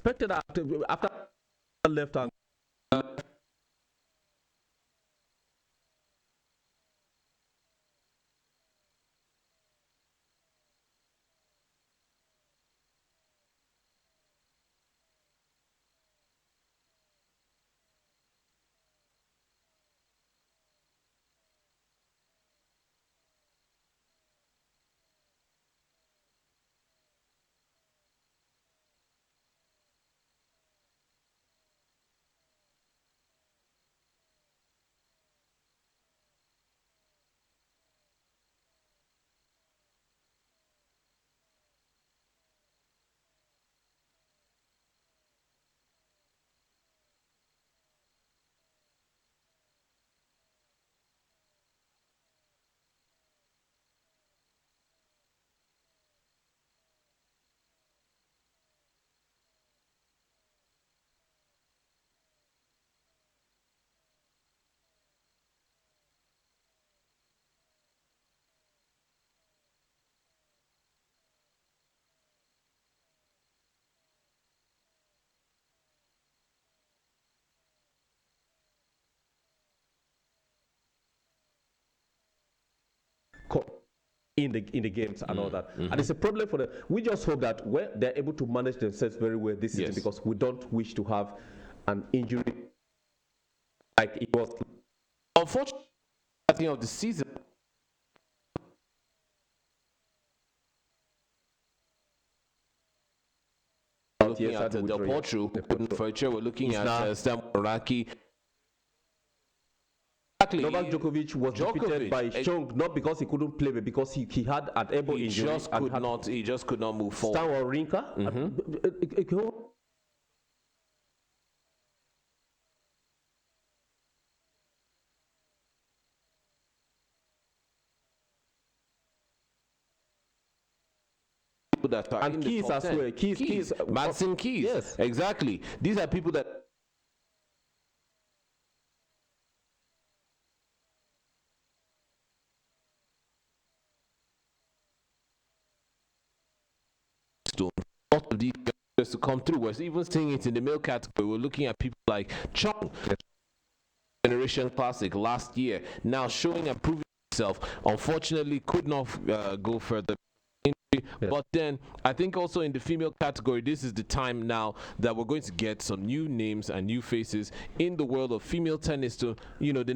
expected after left and in the games and all that. And it's a problem for them. We just hope that when they're able to manage themselves very well this season, because we don't wish to have an injury like it was. Unfortunately, at the end of the season, looking at the Portugal, we're looking at Stan Moraki. Novak Djokovic was defeated by Chung, not because he couldn't play, but because he had an elbow injury. He just could not move forward. Stan Wawrinka. That are and Keys as well. Keys. Madsen Keys. Yes. Exactly. These are people that lot of these guys to come through. We're even seeing it in the male category. We're looking at people like Chong, Generation Classic last year, now showing and proving himself. Unfortunately, could not go further. But then I think also in the female category, this is the time now that we're going to get some new names and new faces in the world of female tennis to, the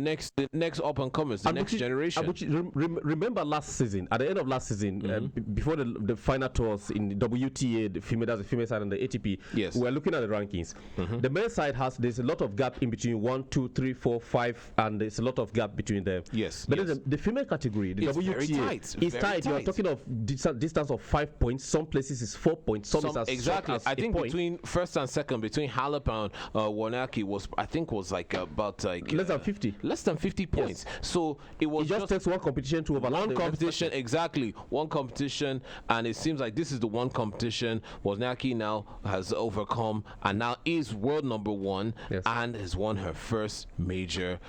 next up and comers, the next generation. Remember last season, at the end of last season, before the final tours in the WTA, the female side and the ATP, yes, we were looking at the rankings. The male side there's a lot of gap in between 1, 2, 3, 4, 5, and there's a lot of gap between them. Yes. But the female category, the it's WTA, is tight. You're talking of distance of 5 points. Some places is 4 points. Some is as exactly. As I think point. Between first and second, between Halep and Wawrinka was like about less than 50. Less than 50 points. Yes. So it was just takes one competition to overlap. One competition, exactly. One competition, and it seems like this is the one competition Wawrinka now has overcome, and now is world number 1, and has won her first major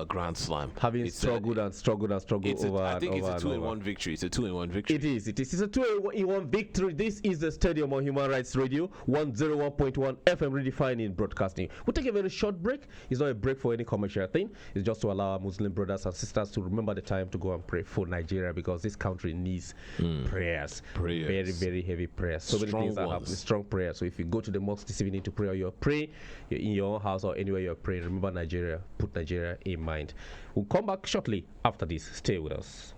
Grand Slam. Having struggled and struggled over. I think it's a 2-in-1 victory. It's a 2-in-1 victory. It is. It's a 2-in-1 victory. This is the Stadium on Human Rights Radio, 101.1 FM, redefining broadcasting. We'll take a very short break. It's not a break for any commercial thing. It's just to allow our Muslim brothers and sisters to remember the time to go and pray for Nigeria, because this country needs prayers. Very, very heavy prayers. So many things are happening. Strong prayers. So if you go to the mosque this evening to pray, or you're praying, you're in your own house or anywhere you're praying, remember Nigeria. Put Nigeria in mind. We'll come back shortly after this. Stay with us.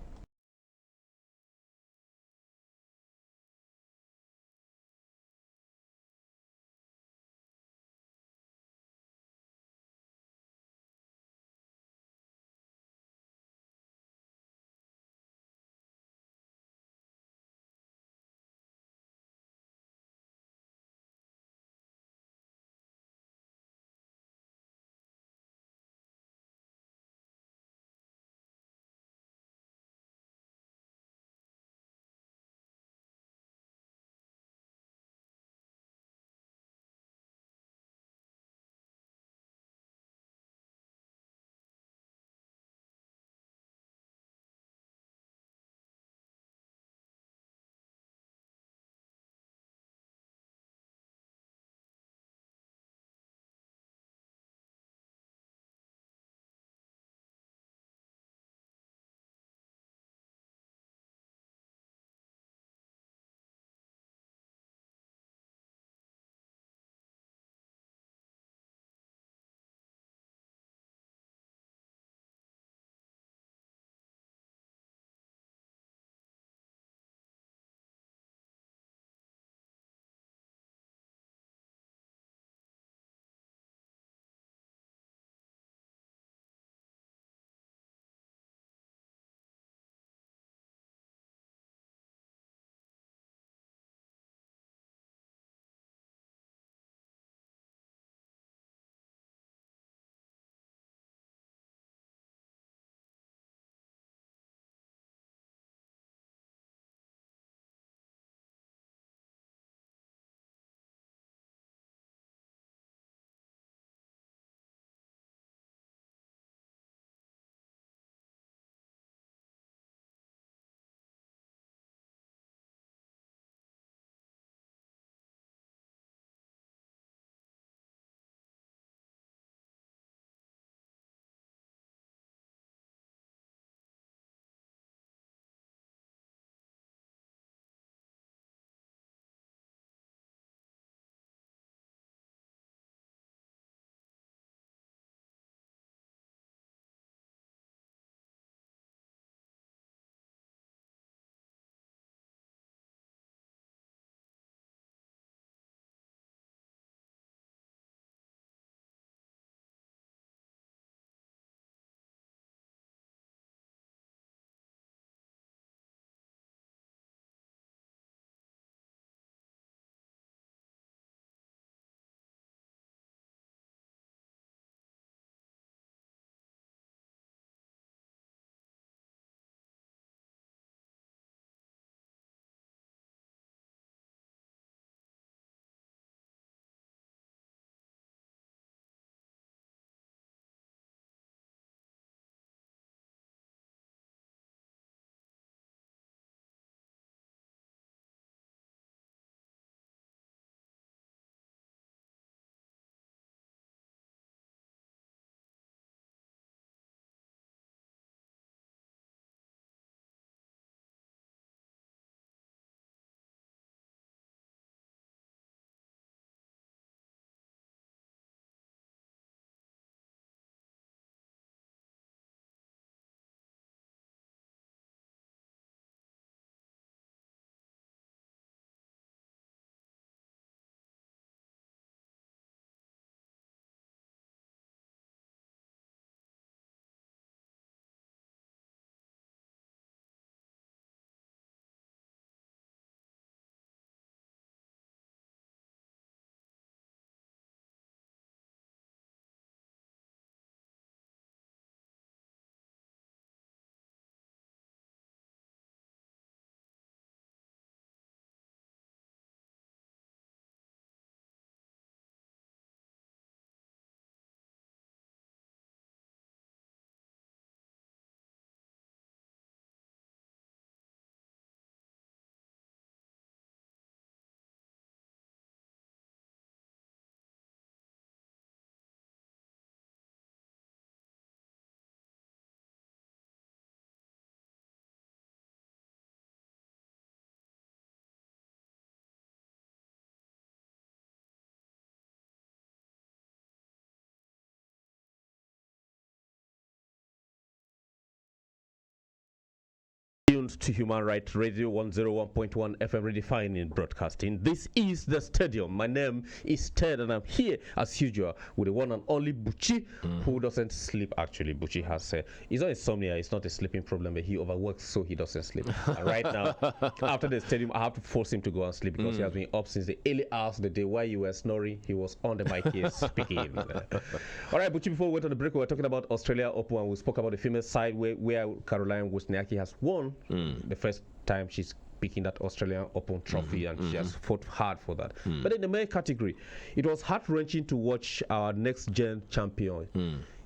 Tuned to Human Rights Radio 101.1 FM redefining broadcasting. This is the stadium. My name is Ted and I'm here as usual with the one and only Buchi who doesn't sleep. Actually, Buchi has it's not insomnia, it's not a sleeping problem, but he overworks so he doesn't sleep. And right now, after the stadium, I have to force him to go and sleep because he has been up since the early hours of the day. While you were snoring, he was on the mic here speaking. All right, Buchi, before we went on the break, we were talking about Australia Open and we spoke about the female side where Caroline Wozniacki has won the first time she's picking that Australian Open trophy, and she has fought hard for that. But in the male category, it was heart-wrenching to watch our next-gen champion,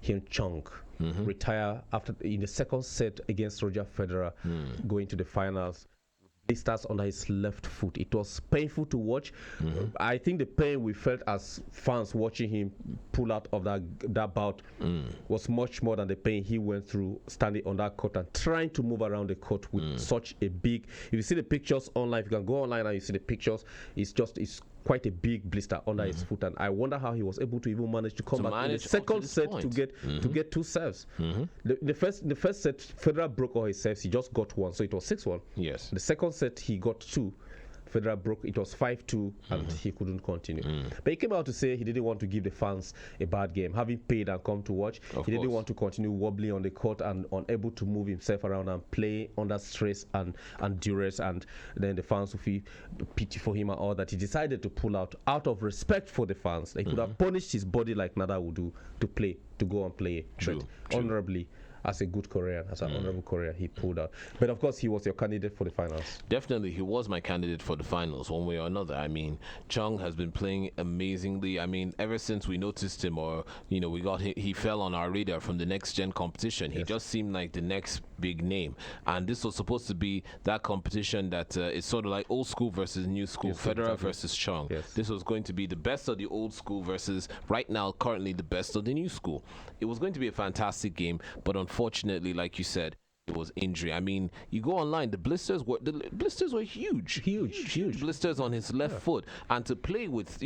Hyun Chung, retire after in the second set against Roger Federer, going to the finals. Blisters under his left foot. It was painful to watch. I think the pain we felt as fans watching him pull out of that bout was much more than the pain he went through standing on that court and trying to move around the court with such a big. If you see the pictures online, if you can go online and you see the pictures, it's quite a big blister under his foot, and I wonder how he was able to even manage to come back in the second set to get two serves. The first set, Federer broke all his serves. He just got one, so it was 6-1. Yes. The second set, he got two. Federer broke. It was 5-2, and he couldn't continue. But he came out to say he didn't want to give the fans a bad game, having paid and come to watch. He didn't want to continue wobbling on the court and unable to move himself around and play under stress and duress, and then the fans would feel pity for him and all that. He decided to pull out of respect for the fans. He could have punished his body like Nada would do to go and play. True. Honorably, as a good Korean, as an honorable Korean, he pulled out. But of course, he was your candidate for the finals. Definitely, he was my candidate for the finals, one way or another. I mean, Chung has been playing amazingly. I mean, ever since we noticed him, or we got him, he fell on our radar from the next gen competition. He just seemed like the next big name, and this was supposed to be that competition that is sort of like old school versus new school, Federer versus Chung. This was going to be the best of the old school versus right now, currently the best of the new school. It was going to be a fantastic game, but unfortunately, like you said, it was injury. I mean, you go online, the blisters were huge blisters on his left foot, and to play with,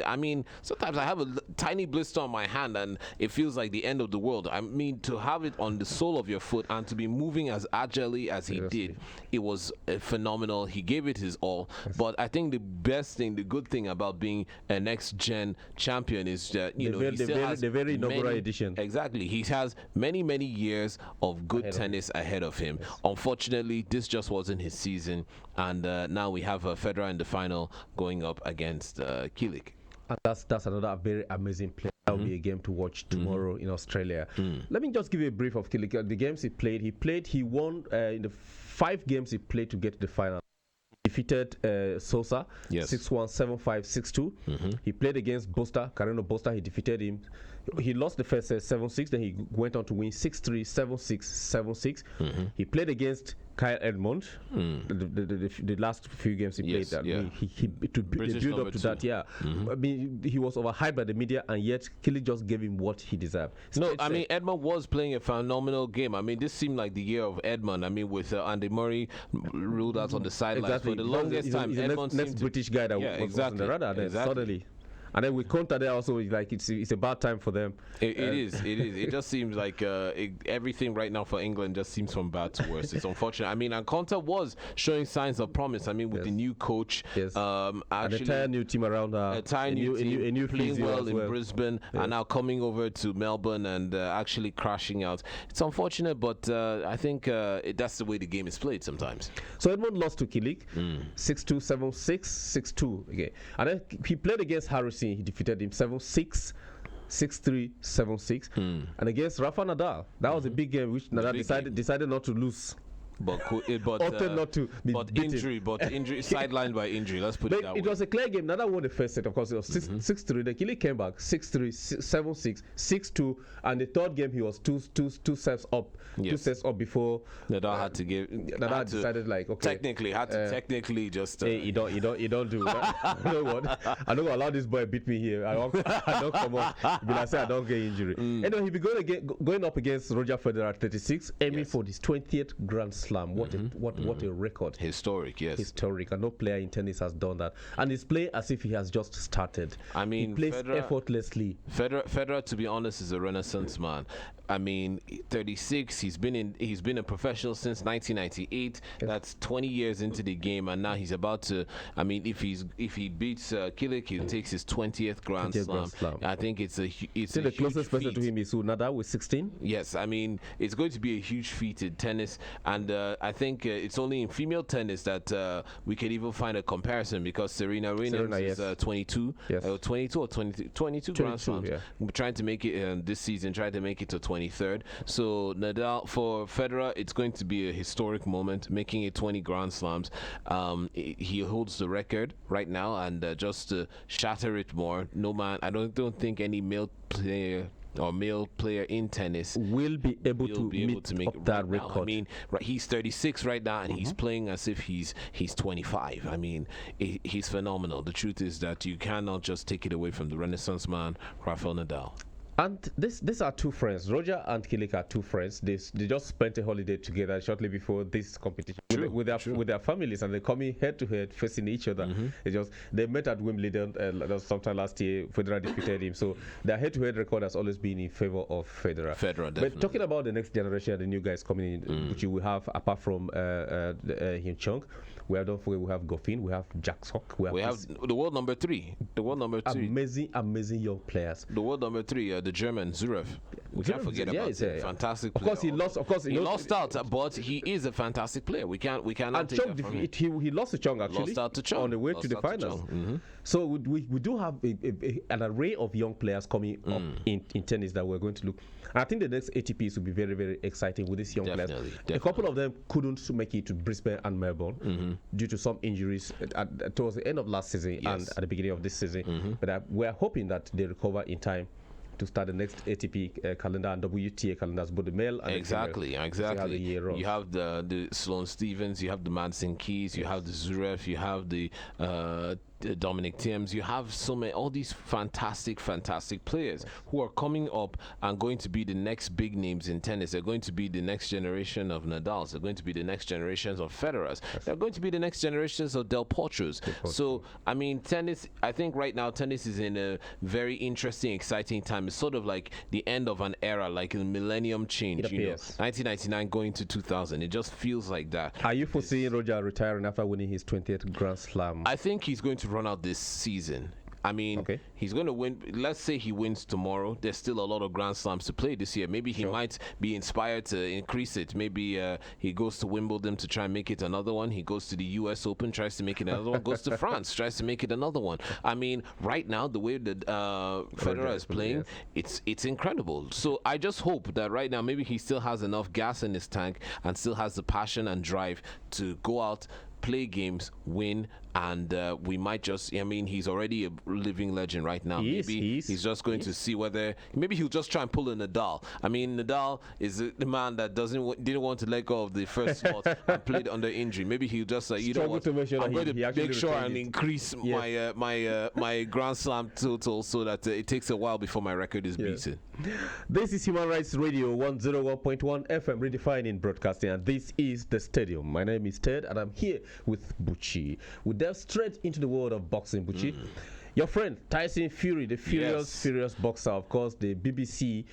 I mean, sometimes I have a tiny blister on my hand and it feels like the end of the world. I mean, to have it on the sole of your foot and to be moving as agilely as he did, it was phenomenal. He gave it his all. But I think the good thing about being a next gen champion is that he still has the very inaugural edition. Exactly, he has many years of good tennis ahead of him. Unfortunately, this just wasn't his season, and now we have Federer in the final going up against Kilik. And that's another very amazing play. That will be a game to watch tomorrow in Australia. Let me just give you a brief of Kilik. The games he played, he won in the 5 games he played to get to the final. Defeated Sosa 6-1, 7-5, 6-2. He played against Busta, Carreno Busta. He defeated him. He lost the first set 7-6. Then he went on to win 6-3, 7-6, 7-6. He played against Kyle Edmond. The last few games he played that he to build up to that. I mean, he was overhyped by the media, and yet Kilik just gave him what he deserved. I mean, Edmond was playing a phenomenal game. I mean, this seemed like the year of Edmond. I mean, with Andy Murray ruled out on the sidelines for the longest time. He's Edmond the next British guy that was on the radar. Then suddenly. And then with Conta there also, like it's a bad time for them. It is. It just seems like everything right now for England just seems from bad to worse. It's unfortunate. I mean, and Conta was showing signs of promise. I mean, with the new coach, actually, an entire new team around her, a new playing well in Brisbane, and now coming over to Melbourne and actually crashing out. It's unfortunate, but I think that's the way the game is played sometimes. So Edmond lost to Kilik, 6-2, 7-6, 6-2. Okay, and then he played against Harrison. He defeated him 7-6, 6-3, 7-6. And against Rafa Nadal, that was a big game which Nadal decided not to lose. But not to be injury, sidelined by injury. Let's put it that way. It was a clear game. Nadal won the first set, of course. It was 6-3. Then Kilik came back 6-3, 7-6, 6-2, and the third game he was two sets up. Two sets up before Nadal had to give. Nadal decided like technically just. Hey, you don't do that. You know what? I'm not gonna allow this boy to beat me here. I don't come on. But I say I don't get injury. Anyway, he'll be going up against Roger Federer at 36, aiming for his 20th Grand Slam. What a record. Historic, yes. Historic, and no player in tennis has done that. And he's playing as if he has just started. I mean, he plays effortlessly. Federer, to be honest, is a renaissance man. I mean, 36. He's been a professional since 1998. Yes. That's 20 years into the game, and now he's about to. I mean, if he beats Kilik, he takes his 20th Grand Slam. I think it's a the closest person to him is Nadal with 16. Yes, I mean, it's going to be a huge feat in tennis, and I think it's only in female tennis that we can even find a comparison, because Serena Williams is 22, yes. 22 or 22 Grand Slams. Yeah. We're trying to make it this season, trying to make it to 23rd. So Nadal, for Federer, it's going to be a historic moment, making it 20 Grand Slams. He holds the record right now, and just to shatter it more, I don't think any male player in tennis will be able to make that record. I mean, he's 36 right now, and he's playing as if he's 25. I mean, he's phenomenal. The truth is that you cannot just take it away from the Renaissance man, Rafael Nadal. And these are two friends. Roger and Kilik are two friends. They just spent a holiday together shortly before this competition with their families, and they're coming head to head, facing each other. They met at Wimbledon sometime last year. Federer defeated him, so their head-to-head record has always been in favor of Federer. Definitely. But talking about the next generation, the new guys coming in, which we have apart from Him Chung. We have Goffin, we have Jack Sock, we have the world number 3. Amazing young players. The world number 3, the German Zverev. We can't forget about him. Fantastic player. Of course, he lost out, but he is a fantastic player. We cannot take that from him. He lost to Chung, actually. Lost out to Chung on the way to the finals. So we do have an array of young players coming up in tennis that we're going to look. And I think the next ATPs will be very, very exciting with these young players. A couple of them couldn't make it to Brisbane and Melbourne due to some injuries towards the end of last season and at the beginning of this season. But we're hoping that they recover in time to start the next ATP calendar and WTA calendars, both the male and exactly. You have the Sloane Stephens, you have the Madsen Keys, you have the Zverev, you have the Dominic Thiems. You have all these fantastic players who are coming up and going to be the next big names in tennis. They're going to be the next generation of Nadals. They're going to be the next generations of Federers. They're going to be the next generations of Del Potros. So, I mean, tennis, I think right now tennis is in a very interesting, exciting time. It's sort of like the end of an era, like a millennium change. 1999 going to 2000. It just feels like that. Are you foreseeing Roger retiring after winning his 20th Grand Slam? I think he's going to run out this season. I mean, he's going to win. Let's say he wins tomorrow. There's still a lot of Grand Slams to play this year. Maybe he might be inspired to increase it. Maybe he goes to Wimbledon to try and make it another one. He goes to the US Open, tries to make it another one. Goes to France, tries to make it another one. I mean, right now, the way that Federer is playing, it's incredible. So I just hope that right now, maybe he still has enough gas in his tank and still has the passion and drive to go out, play games, win, and we might just, I mean, he's already a living legend right now. He's just going to see whether, maybe he'll just try and pull a Nadal. I mean, Nadal is the man that didn't want to let go of the first spot and played under injury. Maybe he'll just say, you know what, I'm going to make sure and increase my Grand Slam total so that it takes a while before my record is beaten. This is Human Rights Radio 101.1 FM redefining broadcasting, and this is The Stadium. My name is Ted, and I'm here with Buchi. We delve straight into the world of boxing, Buchi. Your friend Tyson Fury, the furious boxer, of course, the BBC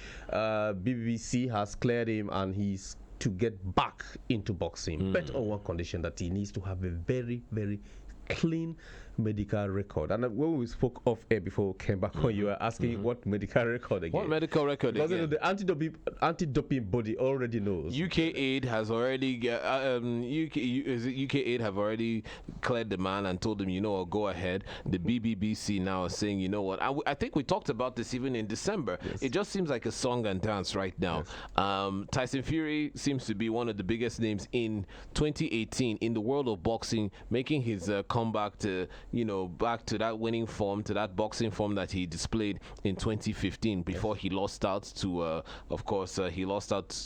has cleared him, and he's to get back into boxing, but on one condition, that he needs to have a very, very clean medical record. And when we spoke off air before we came back on, you were asking what medical record again? What medical record because again? The anti-doping body already knows. UK Aid has already UK Aid have already cleared the man and told him, you know what, go ahead. The BBBC now is saying, you know what, I think we talked about this even in December. It just seems like a song and dance right now. Tyson Fury seems to be one of the biggest names in 2018 in the world of boxing, making his comeback to, back to that winning form, to that boxing form that he displayed in 2015 before he lost out to,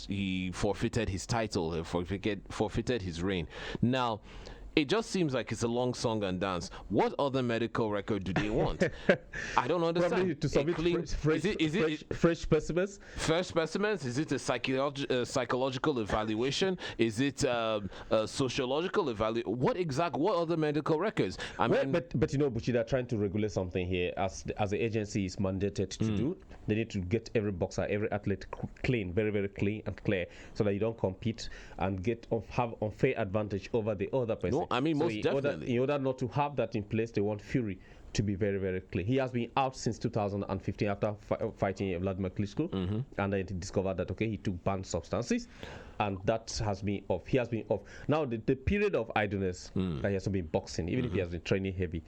he forfeited his title, forfeited his reign. Now, it just seems like it's a long song and dance. What other medical record do they want? I don't understand. Probably to submit fresh specimens. Fresh specimens? Is it a psychological evaluation? Is it a sociological evaluation? What other medical records? I mean, but you know, Buchi, they're trying to regulate something here as the agency is mandated to do. They need to get every boxer, every athlete clean, very, very clean and clear, so that you don't compete and have unfair advantage over the other person. No, I mean, so most definitely. In order not to have that in place, they want Fury to be very, very clean. He has been out since 2015 after fighting Vladimir Klitschko, and then he discovered that he took banned substances, and that has been off. He has been off. Now the period of idleness that he has been boxing, even if he has been training heavy,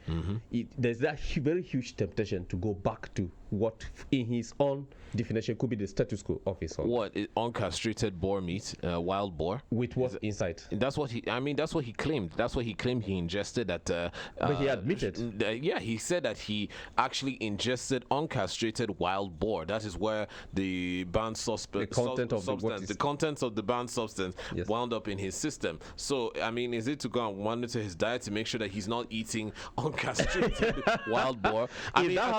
there's that very huge temptation to go back to what, in his own definition, could be the status quo of his own. What, uncastrated boar meat, wild boar? With what inside? That's what he. I mean, that's what he claimed. That's what he claimed he ingested. But he admitted. Yeah, he said that he actually ingested uncastrated wild boar. That is where the banned substance, the contents of the banned substance, wound up in his system. So, I mean, is it to go and monitor his diet to make sure that he's not eating uncastrated wild boar? I mean, I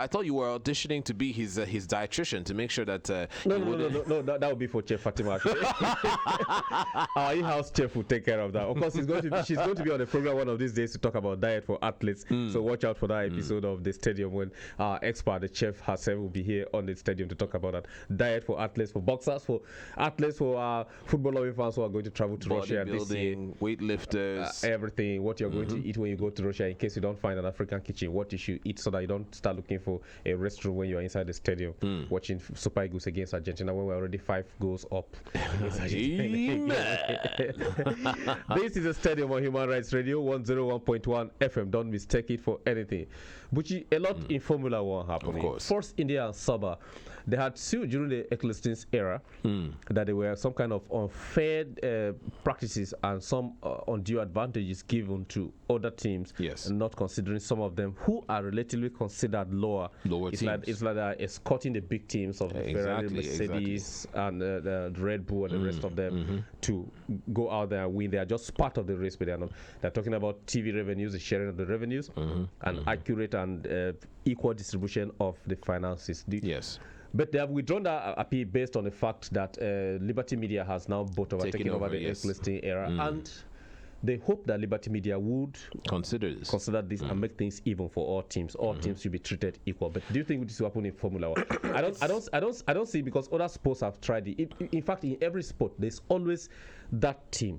thought you were auditioning to be his dietitian to make sure that no, that would be for Chef Fatima. Actually. Our in-house chef will take care of that. Of course, she's going to be on the program one of these days to talk about diet for athletes. So watch out for that episode of the stadium when our expert, the chef herself, will be here on the stadium to talk about that diet for athletes, for boxers, for athletes, for football loving fans who are going to travel to Russia this year, weightlifters, everything. What you're going to eat when you go to Russia, in case you don't find an African kitchen, what you should eat so that you don't start looking for a restroom when you're inside the stadium watching Super Eagles against Argentina when we're already 5 goals up. This is a Stadium on Human Rights Radio 101.1 FM. Don't mistake it for anything. But a lot in Formula One happening. Of course. First, India and Sabah, they had sued during the Eccleston's era that there were some kind of unfair practices and some undue advantages given to other teams, and not considering some of them who are relatively considered lower teams. It's like they're escorting the big teams of Ferrari, Mercedes, and the Red Bull and the rest of them to go out there and win. They are just part of the race, but they're talking about TV revenues, the sharing of the revenues, and accurate and equal distribution of the finances. But they have withdrawn that appeal based on the fact that Liberty Media has now taken over the Eccleston era, and they hope that Liberty Media would consider this and make things even for all teams. All teams should be treated equal. But do you think this will happen in Formula One? I don't see, because other sports have tried it. In fact, in every sport, there's always that team,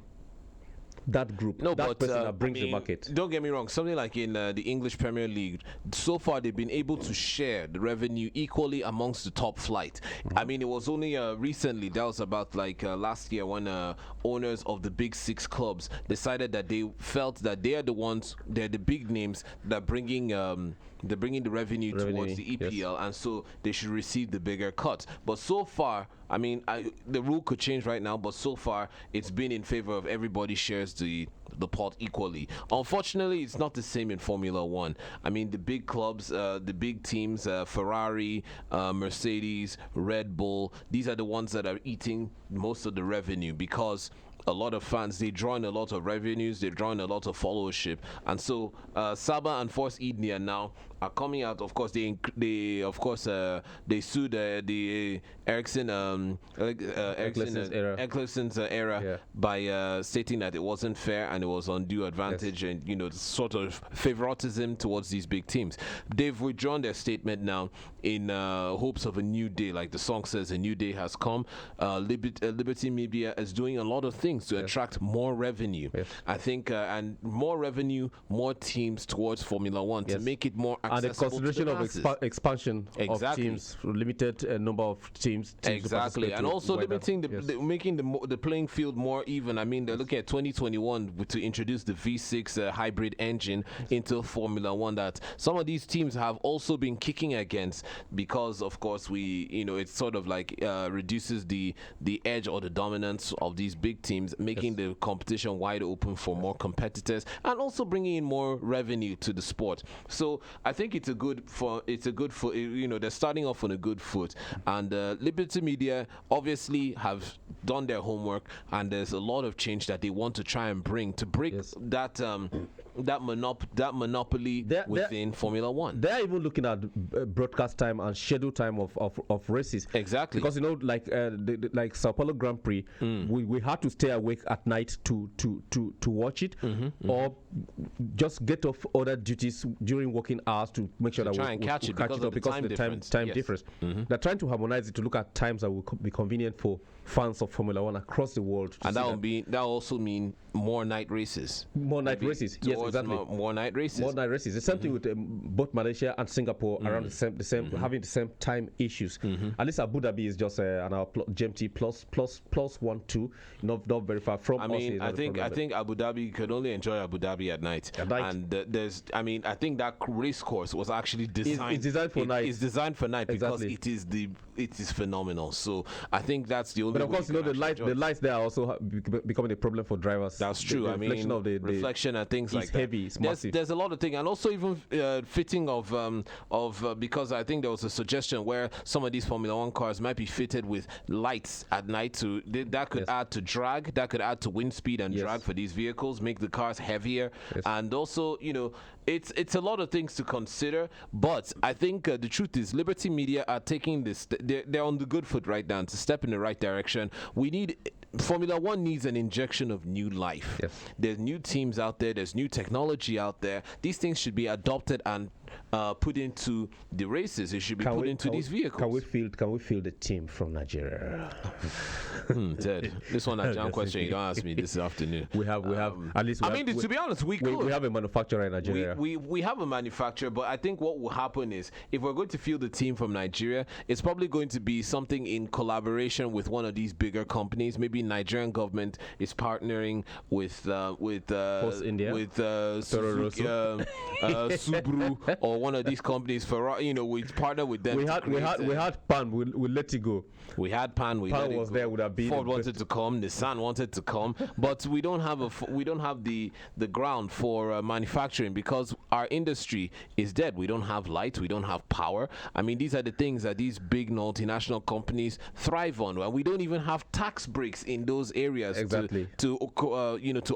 that group, person that brings the market. Don't get me wrong, something like in the English Premier League, so far they've been able to share the revenue equally amongst the top flight. I mean, it was only recently, that was about last year, when owners of the big 6 clubs decided that they felt that they're the big names that they're bringing the revenue towards the EPL, and so they should receive the bigger cut. But so far, I mean, the rule could change right now, but so far it's been in favor of everybody shares the pot equally. Unfortunately, it's not the same in Formula One. I mean, the big clubs, the big teams, Ferrari, Mercedes, Red Bull, these are the ones that are eating most of the revenue, because a lot of fans, they draw in a lot of revenues, they draw in a lot of followership, and so Sabah and Force India now are coming out. Of course, they sued the Eccleston's era by stating that it wasn't fair and it was undue advantage and sort of favoritism towards these big teams. They've withdrawn their statement now in hopes of a new day. Like the song says, a new day has come. Liberty Media is doing a lot of things to attract more revenue. I think, and more revenue, more teams towards Formula One to make it more accessible. And the consideration of expansion of teams, limited number of teams exactly, and also limiting making the playing field more even. I mean, they're looking at 2021 to introduce the V6 hybrid engine into Formula One that some of these teams have also been kicking against. because of course it sort of like reduces the edge or the dominance of these big teams, making the competition wide open for more competitors and also bringing in more revenue to the sport. So I think it's a good for they're starting off on a good foot, and Liberty Media obviously have done their homework, and there's a lot of change that they want to try and bring to break that monopoly within Formula One. They're even looking at broadcast time and schedule time of races. Exactly. Because like Sao Paulo Grand Prix, we had to stay awake at night to watch it, or just get off other duties during working hours to make sure that try and catch it because of the time difference. They're trying to harmonize it to look at times that will be convenient for fans of Formula One across the world. And that will also mean more night races. More night races. Yes, exactly. More night races. More night races. The same thing with both Malaysia and Singapore around the same having the same time issues. At least Abu Dhabi is just an hour GMT plus 1-2, not very far from us. I think Abu Dhabi could only enjoy Abu Dhabi at night. And I think that race course was actually designed. It's designed for night. It's designed for night because it is phenomenal. So I think that's the only. But of course, the lights there are also becoming a problem for drivers. That's true. The reflection of the reflection and things like that. Heavy. It's massive. There's a lot of things, and also even fitting of because I think there was a suggestion where some of these Formula One cars might be fitted with lights at night that could add to drag, that could add to wind speed and drag for these vehicles, make the cars heavier, and also it's a lot of things to consider. But I think the truth is, Liberty Media are taking this. They're on the good foot right now to step in the right direction. Formula One needs an injection of new life. Yes. There's new teams out there. There's new technology out there. These things should be adopted and put into the races. It should be put into these vehicles. Can we feel the team from Nigeria? Ted, this one a jam question you don't ask me this afternoon. We have at least. To be honest, we have a manufacturer in Nigeria. We have a manufacturer, but I think what will happen is if we're going to field the team from Nigeria, it's probably going to be something in collaboration with one of these bigger companies. Maybe Nigerian government is partnering with Post India, with Subaru or one of these companies. We partner with them. We had Pan. We let it go. We had Pan. Pan was there. Would have been. Ford wanted to come. Nissan wanted to come, but we don't have the ground for manufacturing because our industry is dead. We don't have light. We don't have power. I mean, these are the things that these big multinational companies thrive on. And we don't even have tax breaks in those areas to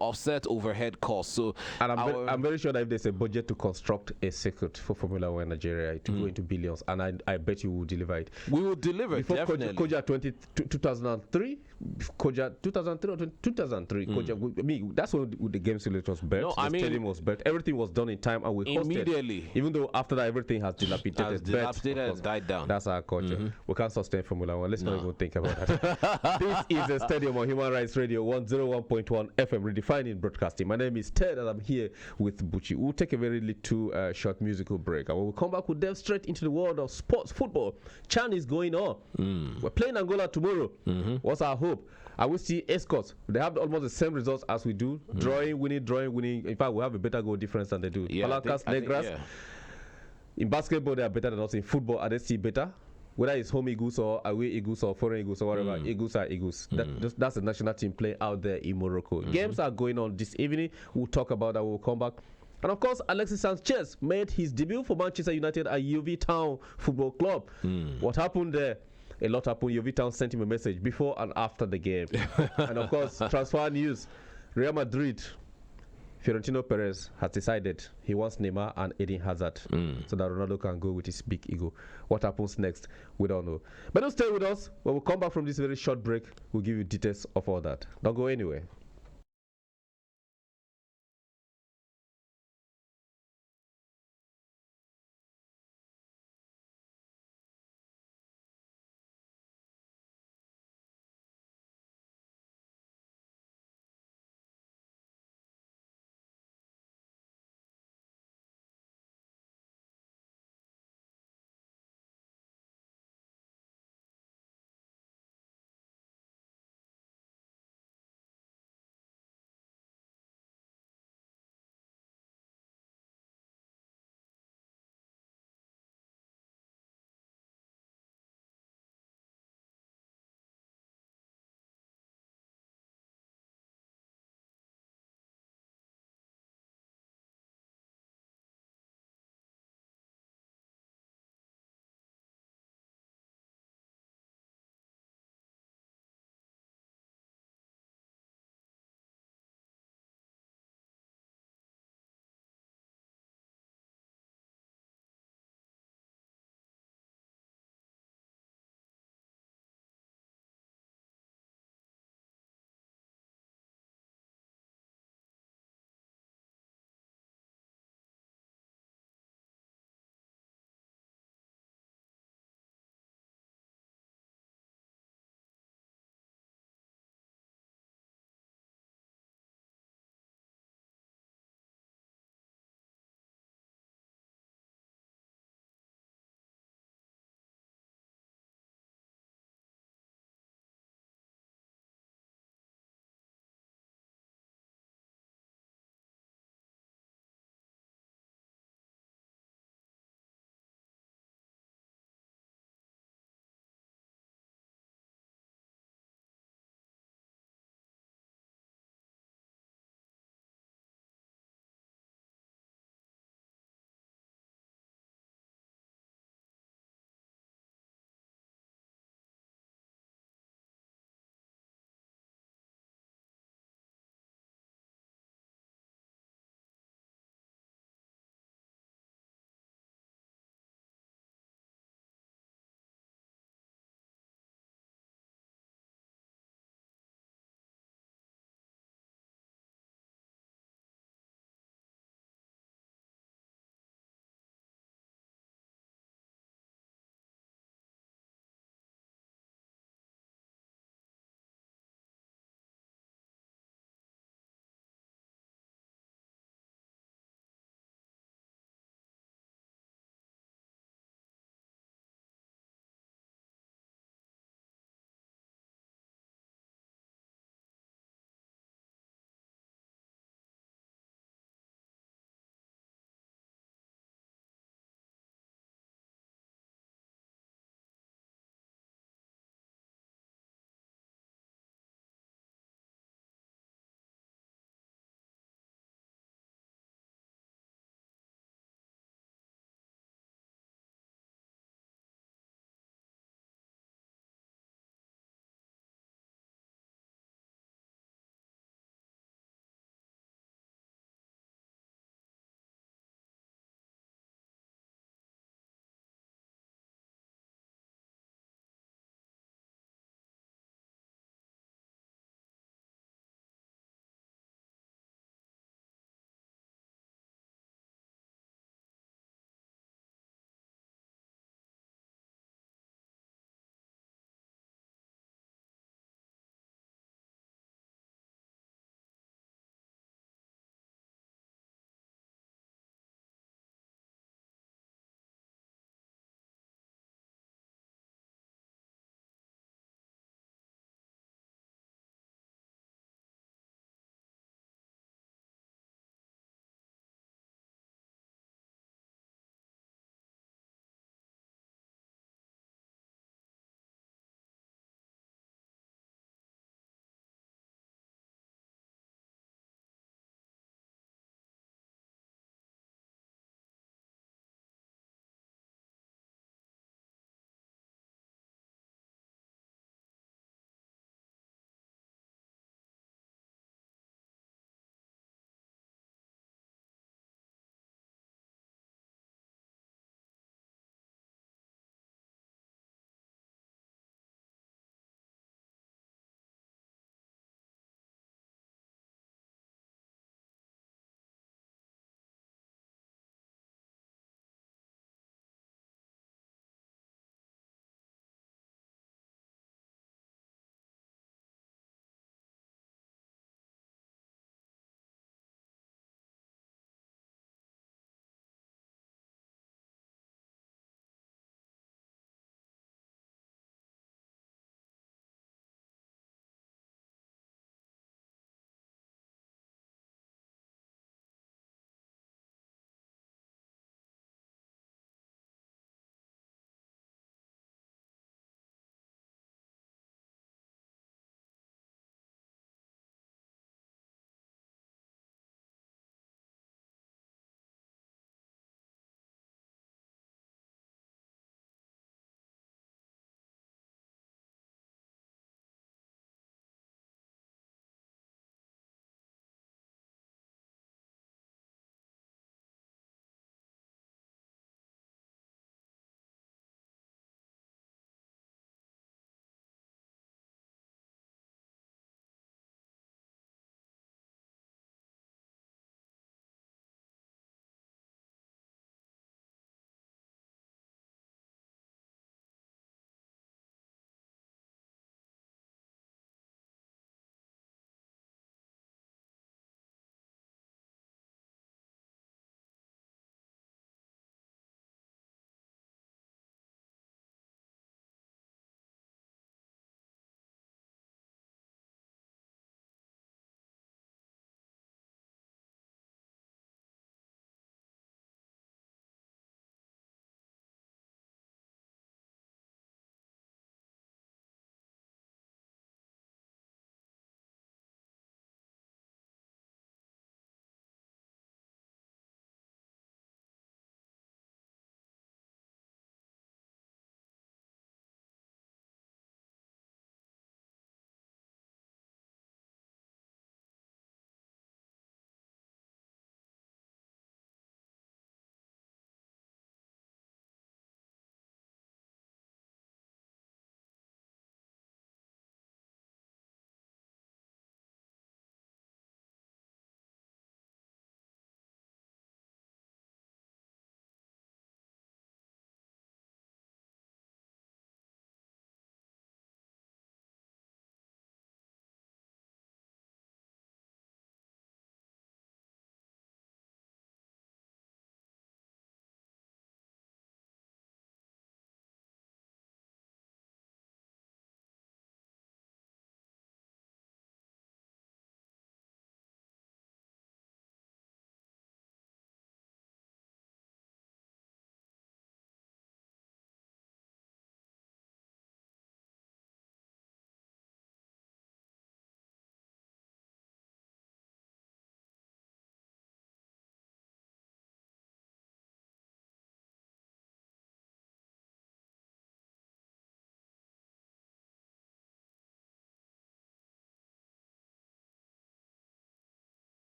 offset overhead costs. So, and I'm very sure that if there's a budget to construct a circuit for Formula One in Nigeria, it will go into billions, and I bet you will deliver it. We will deliver it, definitely. Koja 2003, Koja 2003 or 2003. Koja, that's when the game simulator was built. The stadium was built. Everything was done in time, and we hosted. Immediately. Even though after that everything has dilapidated, has died down. That's our culture. We can't sustain Formula One. Let's not even think about that. This is the Stadium on Human Rights Radio 101.1 FM, redefining broadcasting. My name is Ted, and I'm here with Buchi. We'll take a very little short musical break, and when we come back, we'll delve straight into the world of sports, football. CHAN is going on. We're playing Angola tomorrow. What's our hope? I will see Escorts. They have almost the same results as we do. Drawing, winning. In fact, we have a better goal difference than they do. Palancas, Negras. In basketball, they are better than us. In football, are they still better? Whether it's home Eagles or away Eagles or foreign Eagles or whatever, Eagles are Eagles. That's the national team playing out there in Morocco. Games are going on this evening. We'll talk about that. We'll come back. And of course, Alexis Sanchez made his debut for Manchester United at UV Town Football Club. What happened there? A lot happened. UV Town sent him a message before and after the game. And of course, transfer news. Real Madrid, Fiorentino Perez has decided he wants Neymar and Eden Hazard so that Ronaldo can go with his big ego. What happens next, we don't know. But don't stay with us. When we come back from this very short break, we'll give you details of all that. Don't go anywhere.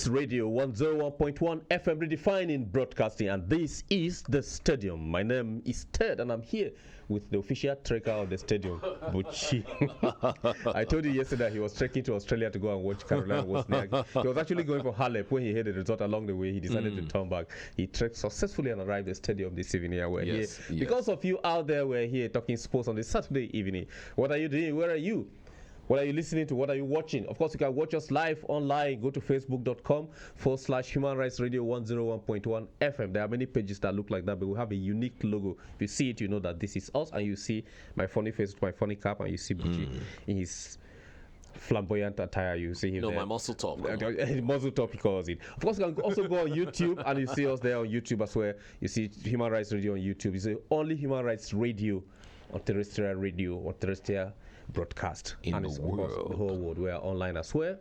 Rights Radio 101.1 FM redefining broadcasting, and this is the stadium. My name is Ted, and I'm here with the official trekker of the stadium, Buchi. I told you yesterday he was trekking to Australia to go and watch Carolina Wozniak. He was actually going for Halep. When he heard the result along the way, he decided to turn back. He trekked successfully and arrived at the stadium this evening. We're here. Because of you out there, we're here talking sports on this Saturday evening. What are you doing? Where are you? What are you listening to? What are you watching? Of course, you can watch us live online. Go to facebook.com/Human Rights Radio 101.1 FM. There are many pages that look like that, but we have a unique logo. If you see it, you know that this is us, and you see my funny face with my funny cap, and you see Buchi in his flamboyant attire. You see him there. My muscle top. Muscle top, he calls it. Of course, you can also go on YouTube, and you see us there on YouTube as well. You see Human Rights Radio on YouTube. It's the only Human Rights Radio on terrestrial radio or terrestrial broadcast in the world. The whole world. We are online as well.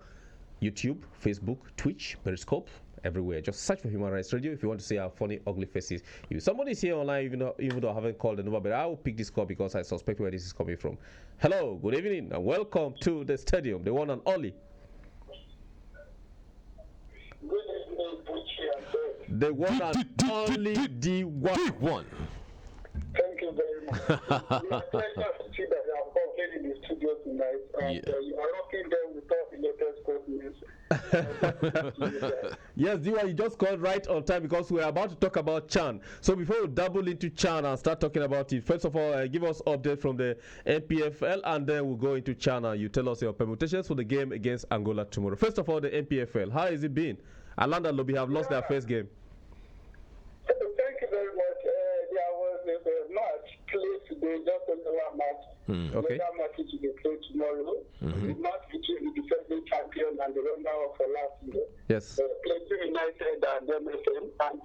YouTube, Facebook, Twitch, Periscope, everywhere. Just search for Human Rights Radio if you want to see our funny, ugly faces. If somebody's here online, even though I haven't called the number, but I will pick this call because I suspect where this is coming from. Hello, good evening, and welcome to the stadium, the one and only. Good evening, Buchi and Ted. The one and only D1. Thank you very much. It's a pleasure to see that you are here in the studio tonight, and you are rocking them with all the latest sport news. Yes, Diwa, you just called right on time because we're about to talk about Chan. So before we double into Chan and start talking about it, first of all, give us update from the NPFL, and then we'll go into Chan and you tell us your permutations for the game against Angola tomorrow. First of all, the NPFL, how has it been? Alanda Lobby have lost their first game. Thank you very much. There was a match played today, just a one match. Okay. The match is to be played tomorrow. The match between the defending champion and the runner of last year. Yes. Plateau United and MFM, and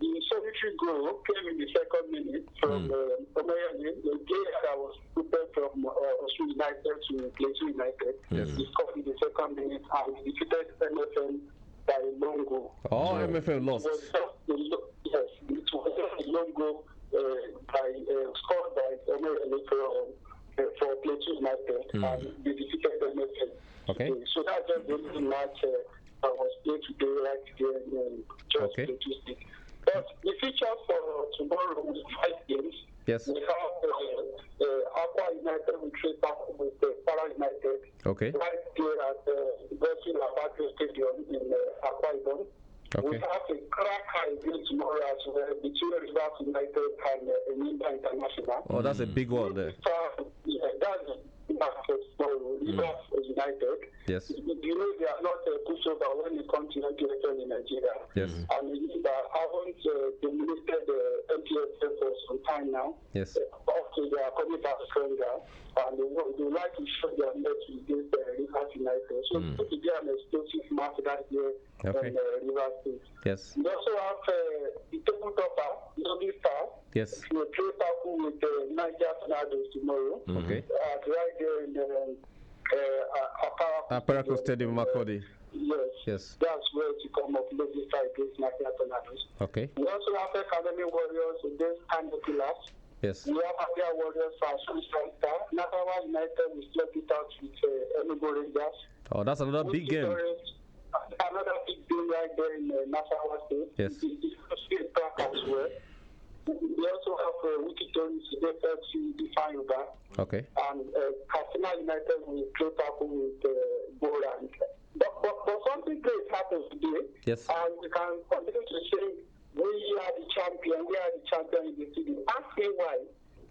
the solitary goal came in the second minute from Omoyani, the player that was prepared from Osun United to Plateau United. Yes. He scored in the second minute and defeated MFM by a long goal. Oh, MFM lost. Yes, it was just a long goal scored by Omoyani for Plateau United, and they defeated MFM. Okay. So that's just the only match that was played today, right here in just Plateau State. But the feature for tomorrow is 5 games. Yes. We have Aqua United with Trade Park with Para United. Okay. Right there at the Virgin Labate Stadium in Aqua Ibom. Okay. We have a cracker again tomorrow as well between Rivers United and Enyimba International. Oh, that's a big one there. That's a match for tomorrow. Rivers United. Yes. You know they are not pushover when it comes to MPFL in Nigeria. Yes. And Enyimba haven't dominated the MPFL for some time now. Yes. Also, they are coming back stronger, and they like to show their match against Rivers United. So it will be an explosive match that year in Rivers State. Yes. We also have the table topper, Lobby Star. Yes. We will play tackle with Niger Tornadoes tomorrow. Okay. Right there in Aparaco Stadium, Makodi. Yes. That's where to come up Lobby Star against Niger Tornadoes. Okay. We also have Academy Warriors against Kano Pillars. Yes. We have Abia Warriors for Sunshine Star. Nasarawa United will slap it out with Enugu Rangers. Oh, that's another big game. Another big game right there in Nasarawa State. Yes. It's state park as well. We also have Wikitoris, FC, Define. Okay. And Katsina United will play tackle with Boran. But something great happened today. Yes. And we can continue to say we are the champion in the city. Ask me why.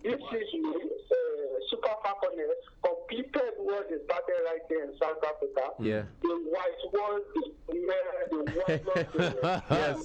This season, Super Falconers completed what they started right there in South Africa. Yeah. The white was the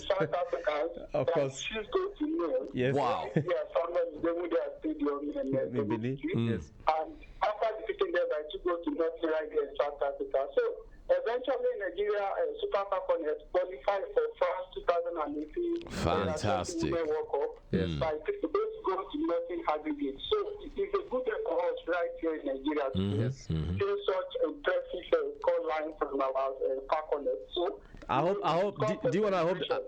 South Africans. Of course. She's going to know. Yes. Wow. They are somewhere in their stadium in Benin. Yes. And after defeating them by 2 goals to nothing right there in South Africa. So eventually Nigeria Super Falconers qualified for France 2018. Fantastic. World Cup. Yes. By 6 goals to nothing aggregate. So it is a good day for us right here in Nigeria to see such impressive score line from our Falconers. So I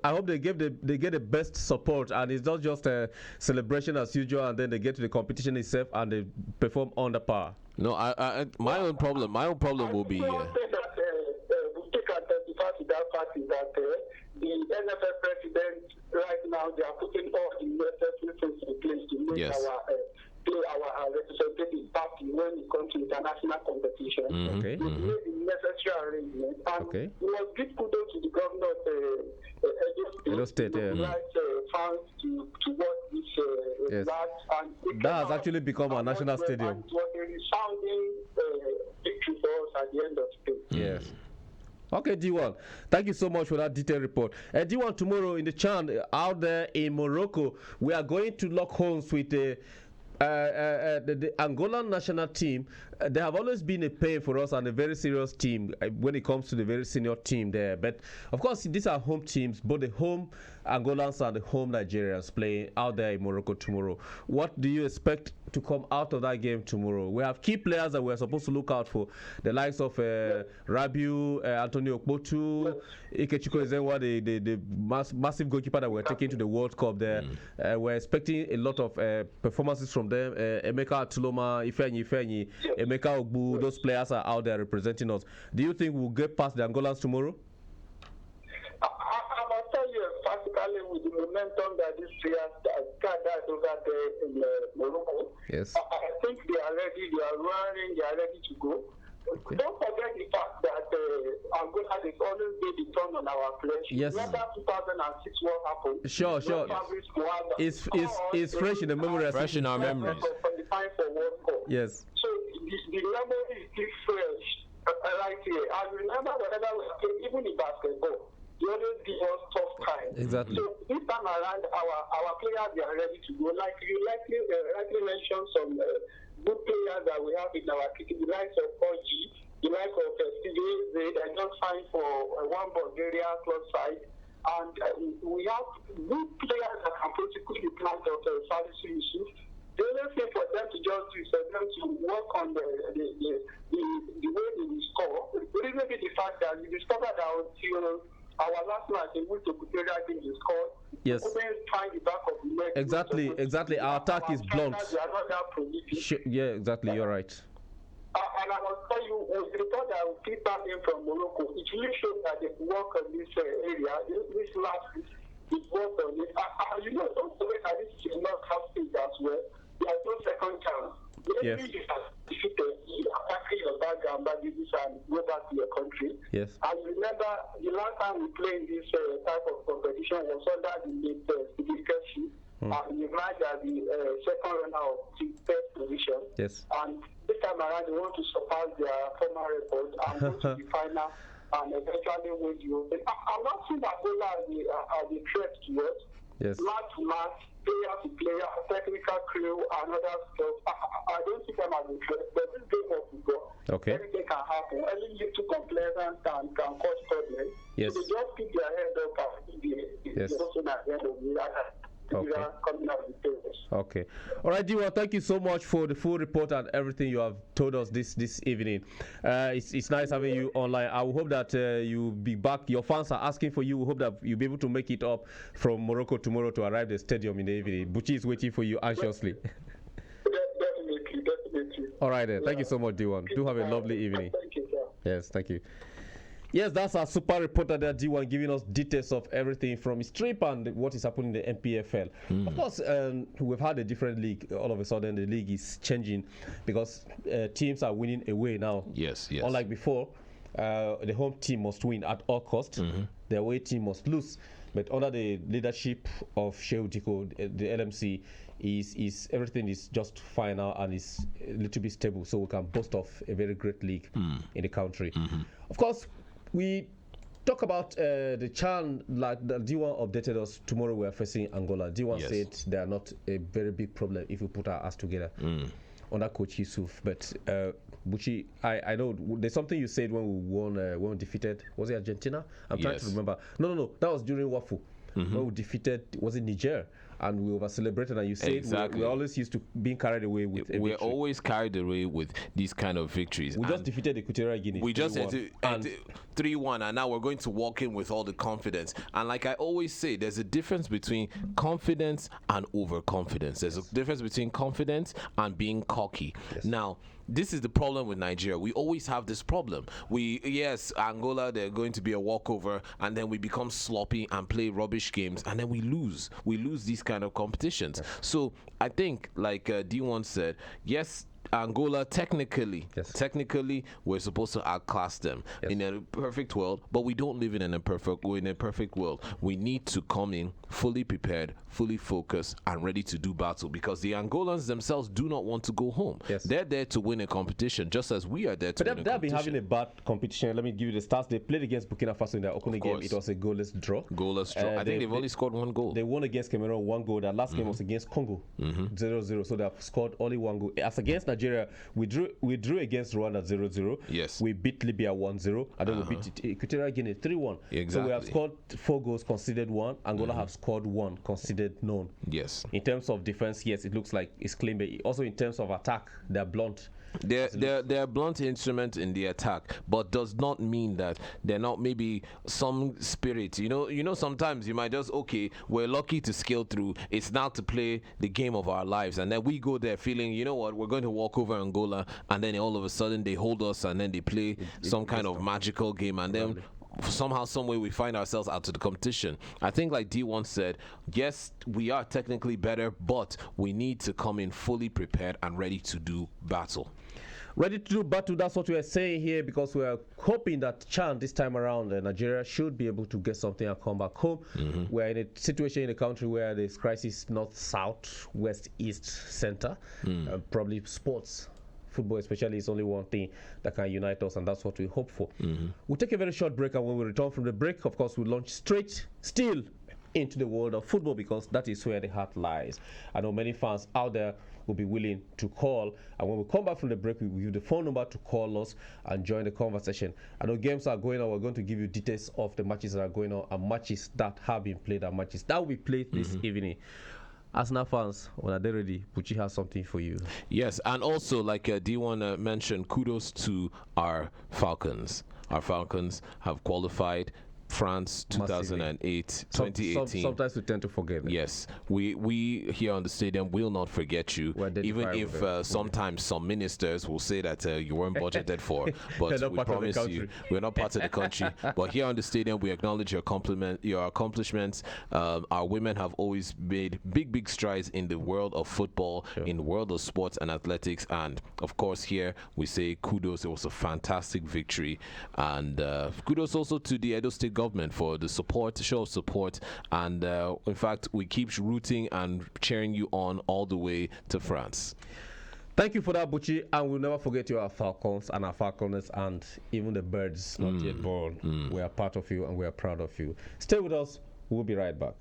hope they get the best support, and it's not just a celebration as usual, and then they get to the competition itself and they perform under par. No, my own problem will be. we take our testify to that fact is that then right now they are putting all the necessary things in place to make Yes. our representative party when it comes to international competition. Okay. We made the necessary arrangements, and Okay. we must give kudos to the governor of Edo State, yeah. right funds to work this Yes. and it That came has out actually become our and national it was- stadium. and it was a resounding victory for us at the end of the day. Yes. Okay, D1. Thank you so much for that detailed report. D1, tomorrow in the Chan out there in Morocco, we are going to lock horns with the Angolan national team. They have always been a pain for us and a very serious team when it comes to the very senior team there. But of course, these are home teams, both the home Angolans and the home Nigerians playing out there in Morocco tomorrow. What do you expect to come out of that game tomorrow? We have key players that we're supposed to look out for, the likes of Rabiu, Antonio Okpotu, Ikechukwu Ezenwa, the massive goalkeeper that we're taking to the World Cup there. We're expecting a lot of performances from them. Emeka Atuloma, Ifeanyi, Emeka Ogbu, those players are out there representing us. Do you think we'll get past the Angolans tomorrow? I must tell you emphatically with the momentum that these players gathered over there in Morocco. Yes. I think they are ready, they are running, they are ready to go. Okay. Don't forget the fact that Angola has always been the turn on our flesh. Yes. Remember 2006 what happened? Sure. It's fresh in the memory. Fresh in our memories. Qualifying for World Cup. Yes. So the memory is still fresh right here. I remember whenever we played, even in basketball, they always give us tough time. Exactly. So this time around, our players they are ready to go. Like you rightly mentioned some good players that we have in our kit, the likes of Oji, the likes of CJ, they just signed for one Bulgaria club side. And we have good players that can prosecute the plant of Salisu Yusuf. The only thing for them to just do is for them to work on the way they will score. It will be the fact that we discovered that until our last match in which the Bulgaria team is scored, Yes. we couldn't find the back of the net. Exactly. Our attack is blunt. They are not that prolific. Yeah, exactly. You're right. And I must tell you, with the report that we keep in from Morocco, it really shows that they work on this area. This last week, it worked on it. You know, don't forget that this is not half stage as well. There's no second chance. Yes. Maybe you have defeated, you package your bag and baggages and go back to your country. Yes. And remember, the last time we played this type of competition was under the late leadership. And we emerged as the second runner of the third position. Yes. And this time around, they want to surpass their former record and go to the final and eventually win the Open. I'm not seeing Angola as a threat to us. Yes. Match to match, player to player, technical crew, and other stuff. I don't see them as a threat, but this game of football, Okay. anything can happen. Any little complaisance can cause problems. Yes. So they just keep their head up and Yes. the also at the end of the year. Okay. Coming out with papers. Okay. All right, Diwa, thank you so much for the full report and everything you have told us this evening. It's nice having you online. I will hope that you'll be back. Your fans are asking for you. We hope that you'll be able to make it up from Morocco tomorrow to arrive at the stadium in the evening. Buchi is waiting for you anxiously. Definitely. All right, then. Thank you so much, Diwa. Do have a lovely evening. Thank you, sir. Yes, thank you. Yes, that's our super reporter there, D1, giving us details of everything from his trip and what is happening in the MPFL. Of course, we've had a different league. All of a sudden, the league is changing because teams are winning away now. Yes. Unlike before, the home team must win at all costs. The away team must lose. But under the leadership of Shehu Diko, the LMC, is everything is just fine now and is a little bit stable, so we can boast of a very great league in the country. Of course, we talk about the Chan, like the D1 updated us. Tomorrow we are facing Angola. D1 said they are not a very big problem if we put our ass together under Coach Yusuf. But Buchi, I know there's something you said when we won, when we defeated, was it Argentina? I'm trying to remember. No, that was during Wafu. When we defeated, was it Niger? And we over celebrated, and you said we're always used to being carried away with a We're victory. always carried away with these kind of victories. We just defeated Equatorial Guinea. We just 3-1. and 3-1, and now we're going to walk in with all the confidence. And like I always say, there's a difference between confidence and overconfidence. There's a difference between confidence and being cocky. Now, this is the problem with Nigeria. We always have this problem. Yes, Angola, they're going to be a walkover, and then we become sloppy and play rubbish games, and then we lose. We lose these kind of competitions. So I think, like D1 said, yes, Angola technically we're supposed to outclass them in a perfect world, but we don't live in a perfect world. We need to come in fully prepared, fully focused, and ready to do battle, because the Angolans themselves do not want to go home. They're there to win a competition, just as we are there to win a competition. They've been having a bad competition. Let me give you the stats. They played against Burkina Faso in their opening game. It was a goalless draw. I think they've only scored one goal. They won against Cameroon 1 goal. Their last game was against Congo 0-0. So they've scored only 1 goal. As against Nigeria, we drew against Rwanda 0-0. Yes. We beat Libya 1-0, and then we beat Equatorial Guinea 3-1. Exactly. So we have scored 4 goals, conceded 1. Angola have scored 1, conceded none. Yes. In terms of defense, yes, it looks like it's clean, but also in terms of attack, they're blunt. They're a blunt instrument in the attack, but does not mean that they're not maybe some spirit. You know, sometimes you might just, okay, we're lucky to scale through. It's now to play the game of our lives, and then we go there feeling, you know what, we're going to walk over Angola, and then all of a sudden they hold us, and then they play some kind of magical game, and then somehow, some way, we find ourselves out of the competition. I think, like D1 said, yes, we are technically better, but we need to come in fully prepared and ready to do battle. Ready to do battle, that's what we are saying here, because we are hoping that Chan this time around, Nigeria should be able to get something and come back home. We're in a situation in the country where there's crisis north, south, west, east, center, probably sports. Football especially is only one thing that can unite us, and that's what we hope for. We'll take a very short break, and when we return from the break, of course, we'll launch straight still into the world of football, because that is where the heart lies. I know many fans out there will be willing to call, and when we come back from the break, we will give you the phone number to call us and join the conversation. I know games are going on. We're going to give you details of the matches that are going on and matches that have been played and matches that will be played this evening. Arsenal fans, when they're ready, Pucci has something for you. Yes, and also, like D1 mentioned, kudos to our Falcons. Our Falcons have qualified France 2008, 2018. Sometimes we tend to forget them. Yes, we here on the stadium will not forget you, even if sometimes some ministers will say that you weren't budgeted for, but we promise you we're not part of the country. But here on the stadium, we acknowledge your accomplishments. Our women have always made big strides in the world of football, in the world of sports and athletics, and of course here we say kudos. It was a fantastic victory, and kudos also to the Edo State government for the show of support, and in fact we keep rooting and cheering you on all the way to France. Thank you for that, Buchi, and we'll never forget your Falcons and our Falconers and even the birds not yet born. We are part of you and we are proud of you. Stay with us. We'll be right back.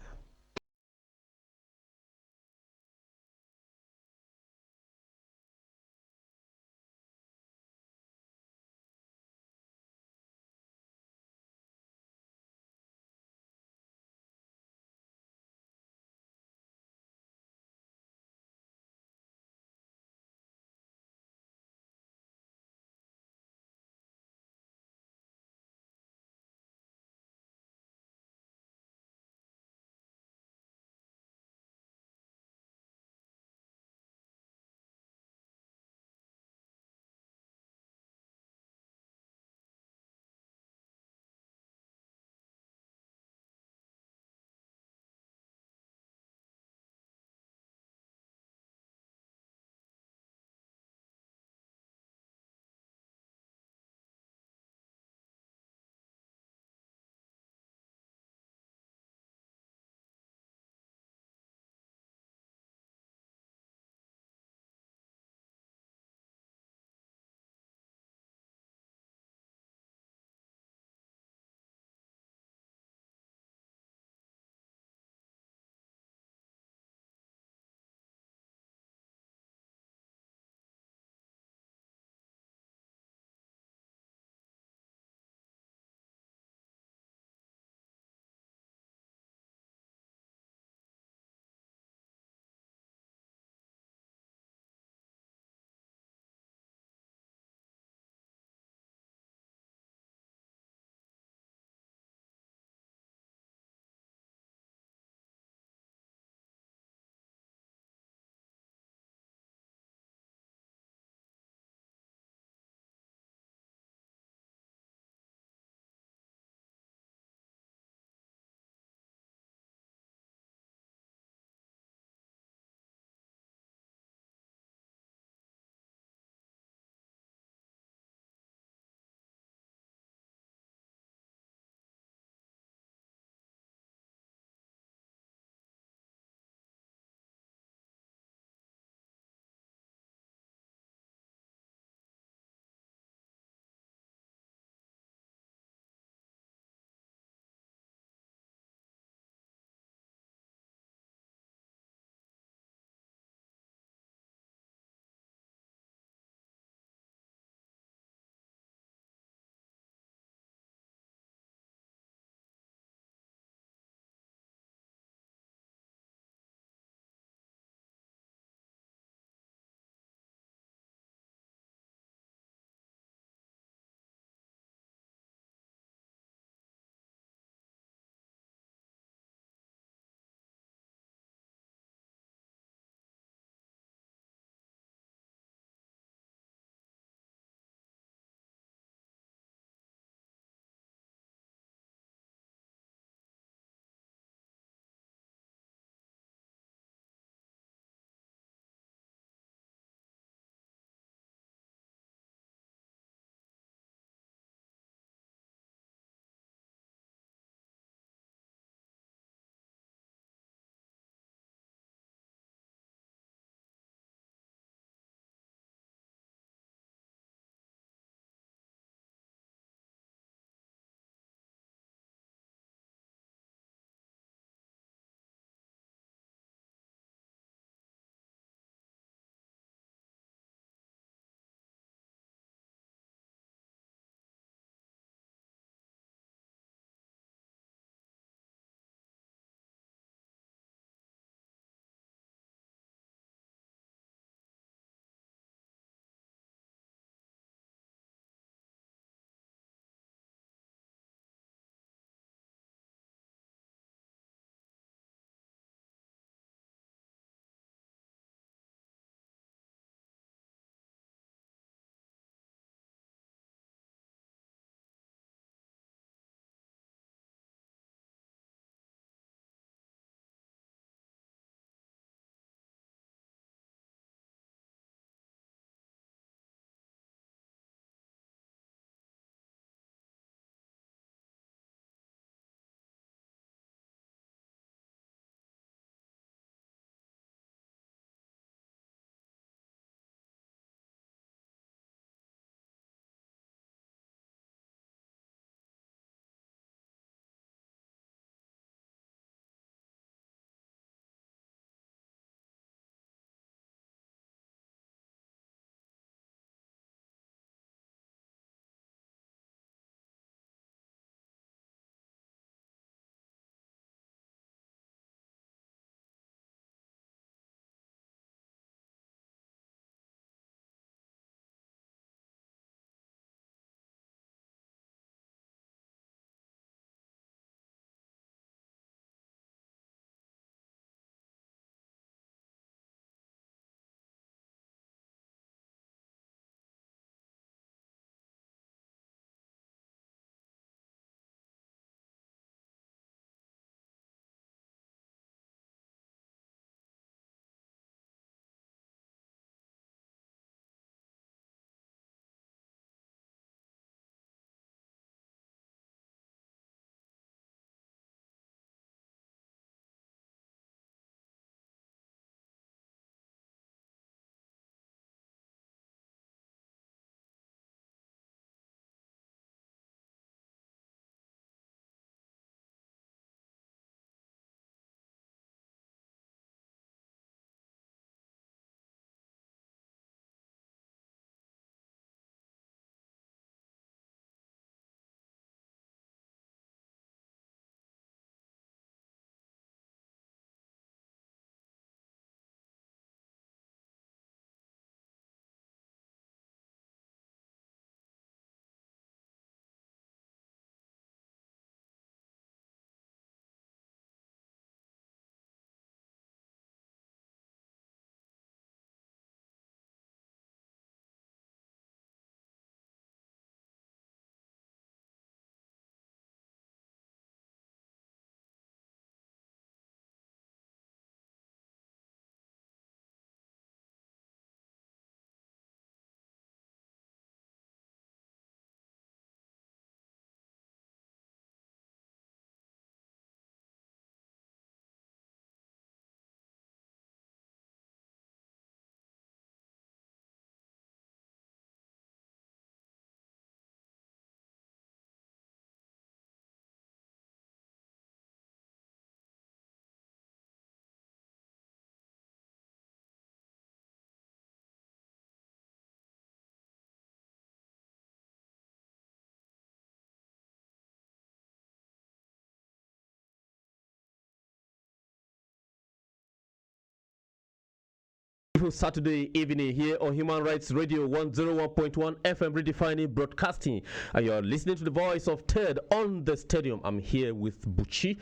Saturday evening here on Human Rights Radio 101.1 FM redefining broadcasting, and you're listening to the voice of Ted on the stadium. I'm here with Buchi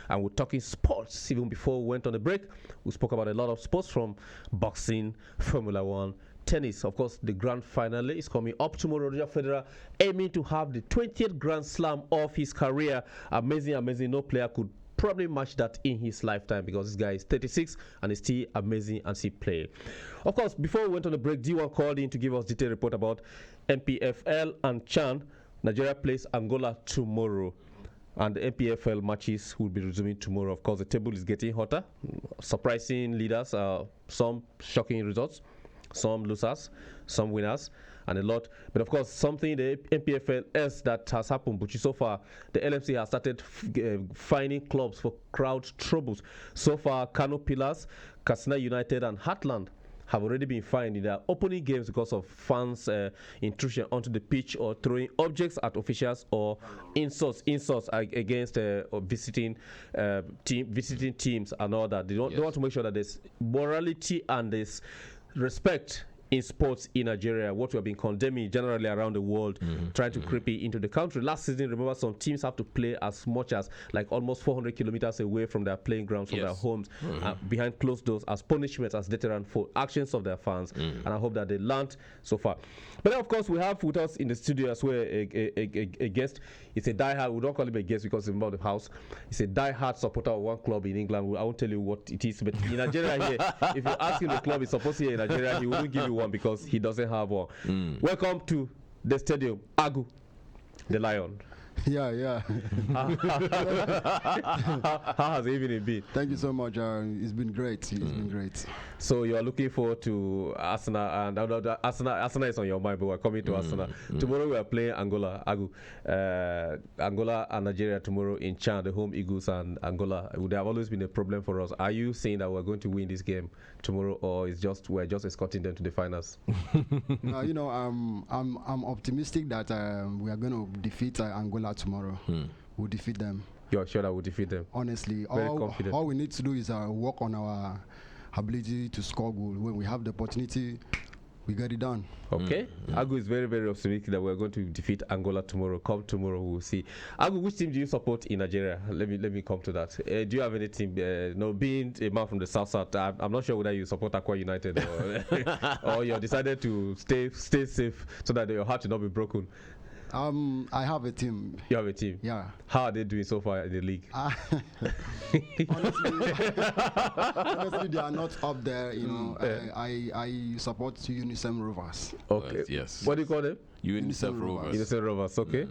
and we're talking sports. Even before we went on the break, we spoke about a lot of sports, from boxing, Formula One, tennis. Of course, the grand finale is coming up tomorrow. Roger Federer aiming to have the 20th Grand Slam of his career. Amazing. No player could probably match that in his lifetime, because this guy is 36 and is still amazing and still playing. Of course, before we went on the break, D1 called in to give us detailed report about MPFL and CHAN. Nigeria plays Angola tomorrow, and the MPFL matches will be resuming tomorrow. Of course, the table is getting hotter. Surprising leaders, some shocking results, some losers, some winners, and a lot. But of course, something the MPFL else that has happened, but so far the LMC has started fining clubs for crowd troubles. So far, Kano Pillars, Katsina United, and Heartland have already been fined in their opening games because of fans' intrusion onto the pitch or throwing objects at officials or insults against visiting teams and all that. They want to make sure that there's morality and there's respect in sports in Nigeria, what we have been condemning generally around the world, trying to creep into the country. Last season, remember, some teams have to play as much as like almost 400 kilometers away from their playing grounds, from their homes, behind closed doors, as punishment, as deterrent for actions of their fans. And I hope that they learned so far. But then, of course, we have with us in the studio as well a guest. It's a diehard, we don't call him a guest because he's about the house. He's a diehard supporter of one club in England. I won't tell you what it is, but in Nigeria here, if you ask him the club he's supposed to here in Nigeria, he wouldn't give you one because he doesn't have one. Welcome to the stadium, Agu, the Lion. Yeah. How has the evening been? Thank you so much. It's been great. So you are looking forward to Arsenal, and Arsenal is on your mind, but we're coming to Arsenal. Tomorrow we are playing Angola, Agu. Angola and Nigeria tomorrow in CHAN, the home Eagles and Angola. Would have always been a problem for us. Are you saying that we're going to win this game tomorrow, or we're just escorting them to the finals? I'm optimistic that we are going to defeat Angola tomorrow. We'll defeat them. You're sure that we'll defeat them? Honestly, confident. All we need to do is work on our ability to score goal. When we have the opportunity, we get it done. Okay. Agu is very, very optimistic that we're going to defeat Angola tomorrow. Come tomorrow, we'll see. Agu, which team do you support in Nigeria? Let me come to that. Do you have any team? Being a man from the South, I'm not sure whether you support Aqua United or you decided to stay safe so that your heart will not be broken. I have a team. You have a team? Yeah. How are they doing so far in the league? Honestly, they are not up there. I support Unisem Rovers. Okay. Yes. What do you call them? UNICEF Rovers. UNICEF Rovers, okay.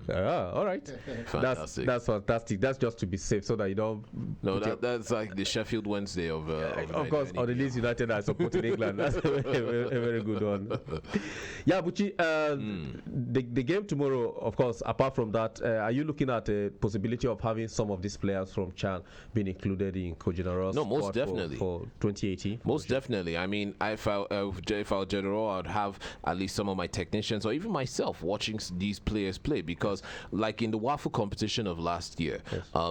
All right. Fantastic. That's fantastic. That's just to be safe so that you don't. No, that's like the Sheffield Wednesday of course, or the Leeds United are supporting England. That's a very good one. Yeah, Buchi, the game tomorrow, of course, apart from that, are you looking at a possibility of having some of these players from CHAN being included in Cogeneros? No, most definitely. For 2018? Most definitely. I mean, if I were General, I'd have at least some of my technicians or even myself watching these players play, because like in the Waffle competition of last year,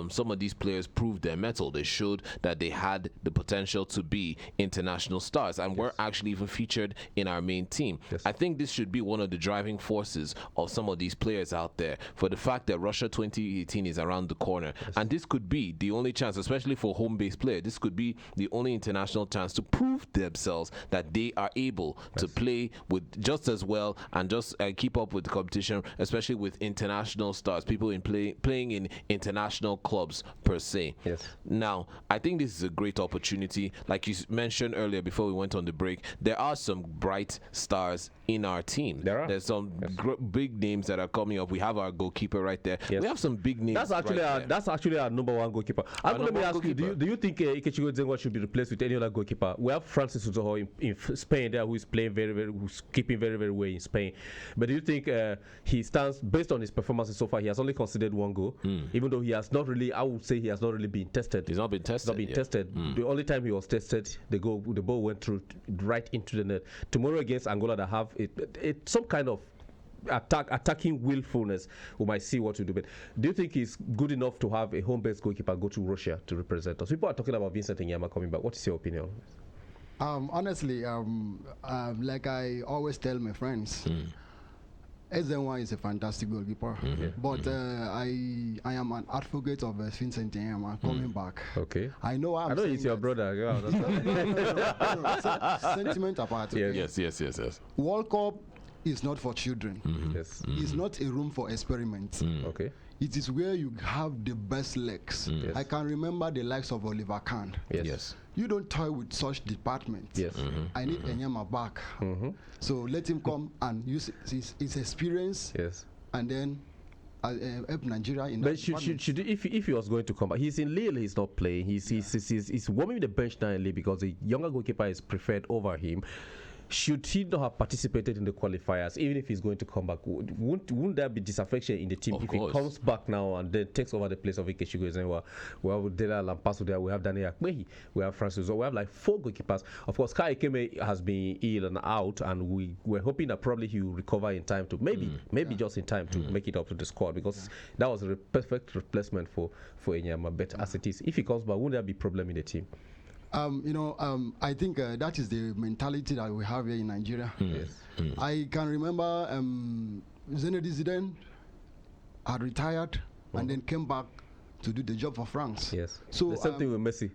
some of these players proved their mettle. They showed that they had the potential to be international stars and were actually even featured in our main team. I think this should be one of the driving forces of some of these players out there, for the fact that Russia 2018 is around the corner, and this could be the only chance, especially for home-based players, this could be the only international chance to prove themselves that they are able to play with just as well and just keep up with the competition, especially with international stars, people playing in international clubs per se. Now, I think this is a great opportunity. Like you mentioned earlier before we went on the break, there are some bright stars in our team. There's some big names that are coming up. We have our goalkeeper right there. We have some big names. That's actually our number one goalkeeper. Let me ask you, do you think Ikechukwu Zenwa should be replaced with any other goalkeeper? We have Francis Uzoho in Spain there, who is playing who's keeping very, very well in Spain. But do you think he stands, based on his performances so far, he has only conceded one goal, even though he has not really, I would say he has not really been tested. He's not been tested. The only time he was tested, the ball went through right into the net. Tomorrow against Angola, that have some kind of attacking willfulness, we might see what to do. But do you think it's good enough to have a home-based goalkeeper go to Russia to represent us? People are talking about Vincent Inyama coming back. What is your opinion? Honestly, like I always tell my friends, SNY is a fantastic goalkeeper, but I am an advocate of Vincent Nyama coming back. Okay. I know I know it's your brother. Yeah, Sentiment apart. Yes. World Cup is not for children. Yes. It's not a room for experiments. Okay. It is where you have the best legs. Yes. I can remember the likes of Oliver Kahn. Yes. You don't toy with such departments. Yes. I need Enyama back. So let him come and use his experience. Yes. And then help Nigeria in But that department. should if he was going to come back, he's in Lille, he's not playing. He's warming the bench now in Lille because the younger goalkeeper is preferred over him. Should he not have participated in the qualifiers, even if he's going to come back? Wouldn't there be disaffection in the team if he comes back now and then takes over the place of Ikechukwu? And we have Dela Lampaso there, we have Daniel Akmehi, we have Francis, we have like 4 goalkeepers. Of course, Kai Ekeme has been ill and out, and we're hoping that probably he will recover in time to maybe just in time to make it up to the squad, because that was a perfect replacement for Enyama. But as it is, if he comes back, wouldn't there be problem in the team? I think that is the mentality that we have here in Nigeria. Yes. I can remember Zinedine Zidane had retired and then came back to do the job for France. Yes. So the same thing with Messi.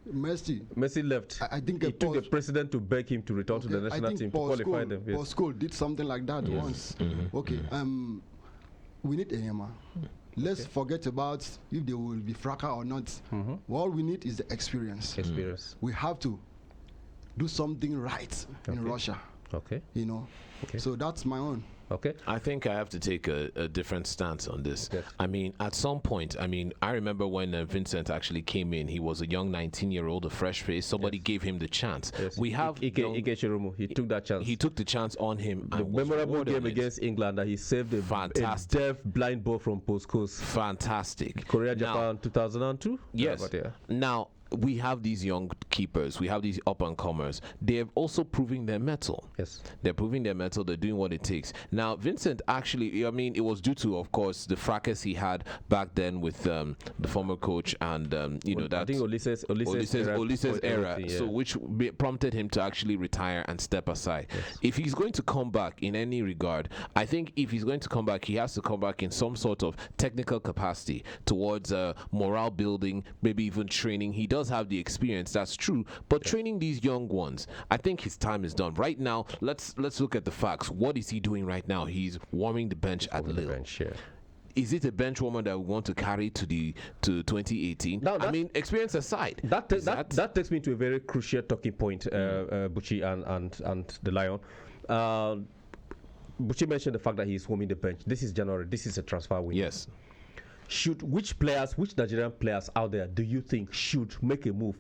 Messi left. I think it took the president to beg him to return to the national team to qualify them. Paul Scholes did something like that once. Okay. We need Enyama. Let's forget about if they will be fracas or not. All we need is the experience. We have to do something right in Russia. Okay. So that's my own. Okay. I think I have to take a different stance on this. Yes. I mean, at some point, I remember when Vincent actually came in, he was a young 19-year-old, a fresh face. Somebody gave him the chance. Yes. We have Ike Chirumu. He took that chance. He took the chance on him. The memorable game against England that he saved a deaf blind ball from Post Coast. Fantastic. Korea, Japan, 2002? Yes. Now, we have these young keepers, we have these up-and-comers. They're also proving their mettle. Yes. They're proving their mettle, they're doing what it takes. Now, Vincent actually, it was due to, of course, the fracas he had back then with the former coach and, that... I think Olise's era, so which prompted him to actually retire and step aside. Yes. If he's going to come back in any regard, I think if he's going to come back, he has to come back in some sort of technical capacity towards morale building, maybe even training. He does have the experience, that's true, but training these young ones, I think his time is done. Right now, let's look at the facts. What is he doing right now? He's warming the bench at Lille. Is it a bench warmer that we want to carry to 2018? Now, experience aside, that takes me to a very crucial talking point, Buchi and the Lion. Buchi mentioned the fact that he's warming the bench. This is January. This is a transfer window. Yes. Which Nigerian players out there do you think should make a move?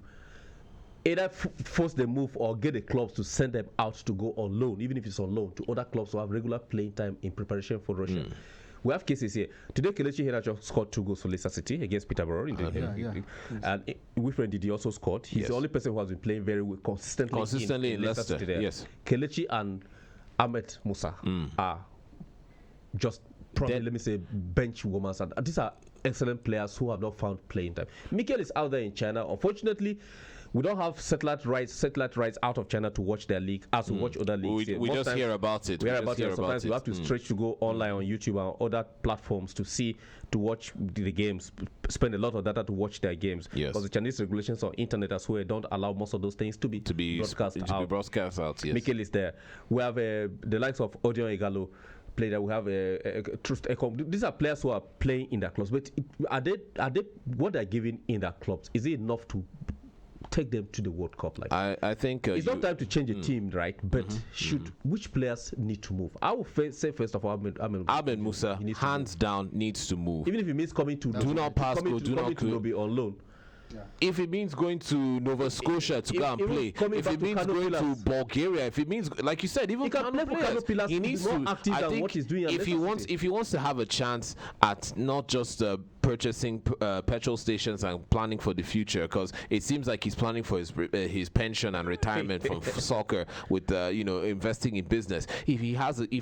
Either force the move or get the clubs to send them out to go on loan, even if it's on loan, to other clubs to have regular playing time in preparation for Russia. We have cases here. Today, Kelechi Iheanacho scored 2 goals for Leicester City against Peterborough. And Wilfred Ndidi also scored. He's the only person who has been playing very well, consistently in Leicester City. Yes. Kelechi and Ahmed Musa are just probably, let me say, bench warmers. And these are excellent players who have not found playing time. Mikel is out there in China. Unfortunately, we don't have satellite rights out of China to watch their league as we watch other leagues. We just hear about it. Sometimes we have to stretch to go online on YouTube and other platforms to watch the games, spend a lot of data to watch their games. Yes. Because the Chinese regulations on internet as well don't allow most of those things to be broadcast out. Yes. Mikel is there. We have the likes of Odion Igalo player. We have these are players who are playing in their clubs. But are they what they're giving in their clubs? Is it enough to take them to the World Cup? I think it's not time to change the team, right? But which players need to move? I will say first of all, Ahmed Musa, hands down, needs to move. Even if it means coming to do not pass go, do not to be on loan. If it means going to Nova Scotia to go and play, if it means going to Bulgaria, if it means, like you said, even he needs to. I think if he wants to have a chance at not just purchasing petrol stations and planning for the future, because it seems like he's planning for his pension and retirement from soccer with investing in business. If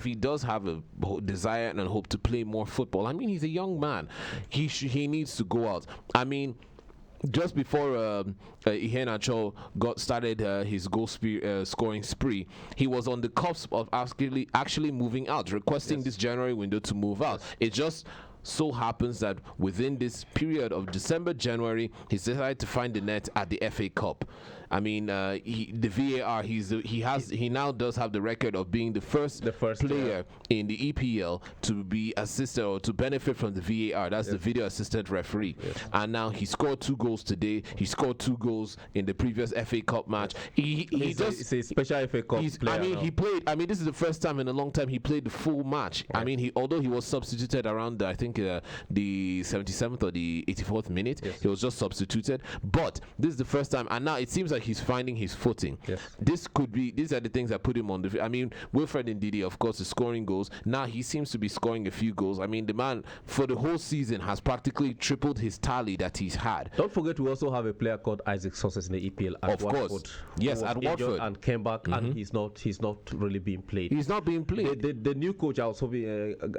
he does have a desire and hope to play more football, he's a young man. He needs to go out. just before Iheanacho got started his goal scoring spree, he was on the cusp of actually moving out, requesting this January window to move out. It just so happens that within this period of December, January, he decided to find the net at the FA Cup. I mean, the VAR. He now does have the record of being the first player in the EPL to be assisted or to benefit from the VAR. That's the video assistant referee. And now he scored 2 goals today. He scored 2 goals in the previous FA Cup match. He's a special FA Cup player. I mean, he played. I mean, this is the first time in a long time he played the full match. I mean, although he was substituted around the 77th or the 84th minute, he was just substituted. But this is the first time, and now it seems like he's finding his footing. These are the things that put him on the. I mean, Wilfred Ndidi, of course, is scoring goals. Now he seems to be scoring a few goals. I mean, the man for the whole season has practically tripled his tally that he's had. Don't forget, we also have a player called Isaac Success in the EPL at Watford. Course, yes, at Watford, and came back, and he's not really being played. He's not being played. The new coach, I was hoping,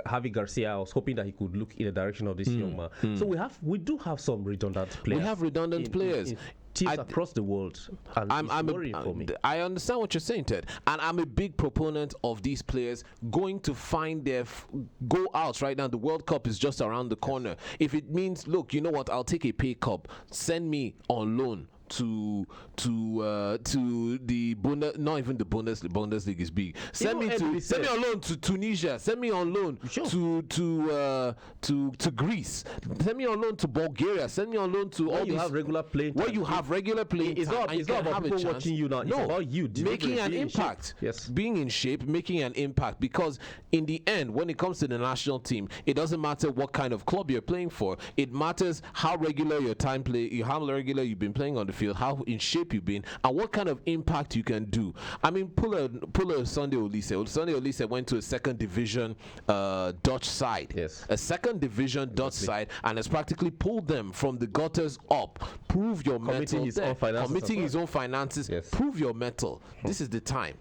Javi Garcia, I was hoping that he could look in the direction of this young man. So we do have some redundant players. We have redundant players. Teams across the world, and it's worrying for me. I understand what you're saying, Ted, and I'm a big proponent of these players going to find their go out right now. The World Cup is just around the corner. If it means, look, you know what, I'll take a pay cup. Send me on loan to the not even the Bundesliga is big. Send me on loan to Tunisia. Send me on loan to Greece. Send me on loan to Bulgaria. Send me on loan to all you have regular play. Where you have regular playing. It's not about people watching you now. It's about you making an impact. Yes, being in shape, making an impact. Because in the end, when it comes to the national team, it doesn't matter what kind of club you're playing for. It matters how regular how regular you've been playing on the field, how in shape you've been, and what kind of impact you can do. I mean, pull a Sunday Olise. Sunday Olise went to a second division Dutch side. Yes. A second division Dutch side, and has practically pulled them from the gutters up. Prove your mettle. Committing his own finances. Yes. Prove your mettle. This is the time.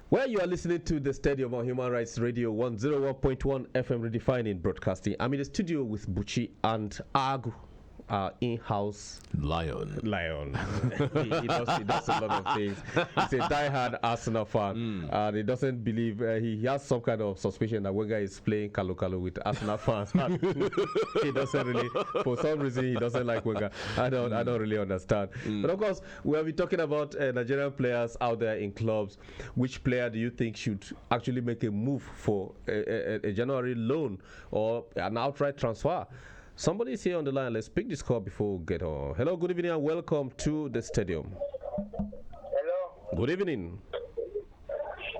Well, you are listening to the Stadium on Human Rights Radio 101.1 FM redefining broadcasting. I'm in the studio with Buchi and Agu. In-house lion. he does a lot of things. He's a die-hard Arsenal fan, and he doesn't believe he has some kind of suspicion that Wenger is playing Kalu with Arsenal fans. He doesn't really, for some reason, he doesn't like Wenger. I don't really understand. But of course, we have been talking about Nigerian players out there in clubs. Which player do you think should actually make a move for a January loan or an outright transfer? Somebody's here on the line. Let's pick this call before we get on. Hello, good evening, and welcome to the stadium. Hello. Good evening.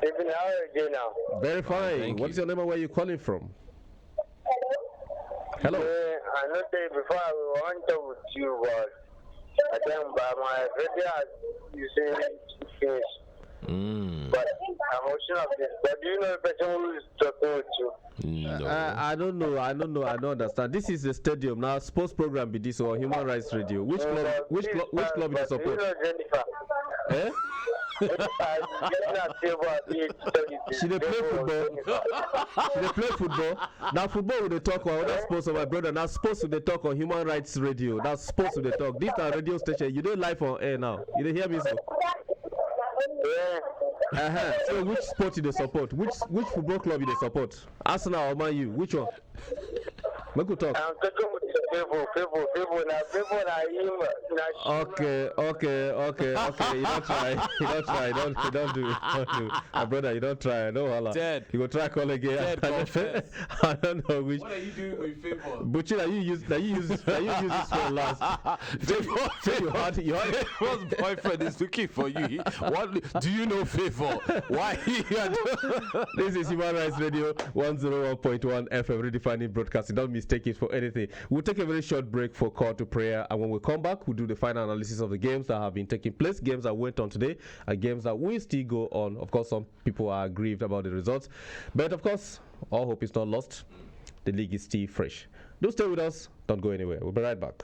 Evening, how are you doing now? Very fine. What's your name and where are you calling from? Hello. I know that before I want to talk with you, but I think by my radio, you say finish. But I'm sure of this. But do you know the person who is talking with you? No. I don't know. I don't understand. This is the stadium now. Sports program be this or Human Rights Radio. Which club? Which club do you support? Do you know Jennifer? Eh? She dey play football. She dey play football. Now football we dey talk on other sports of my brother. Now sports we dey talk on Human Rights Radio. That's sports we dey talk. This is radio station. You don't live on air now. You dey hear me so? So which sport you dey support? Which football club you dey support? Arsenal or Man U? Which one? Make we talk. I'm talking with people now him. Okay. You don't try. Don't do it. My brother, you don't try. No, Allah. Ted. You go try call again. I don't know which. What are you doing with favor? But you use this one last. Favor's boyfriend is looking for you. What do you know favor? Why? This is Human Rights Radio 101.1 FM redefining broadcasting. Don't mistake it for anything. We'll take a very short break for call to prayer, and when we come back, we'll do the final analysis of the games that have been taking place, games that went on today, and games that will still go on. Of course, some people are aggrieved about the results, but of course, all hope is not lost. The league is still fresh. Do stay with us. Don't go anywhere. We'll be right back.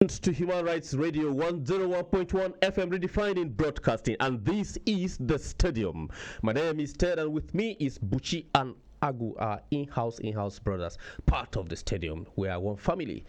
To Human Rights Radio 101.1 FM redefining broadcasting, and this is the stadium. My name is Ted, and with me is Buchi and Agu, our in-house brothers, part of the stadium. We are one family.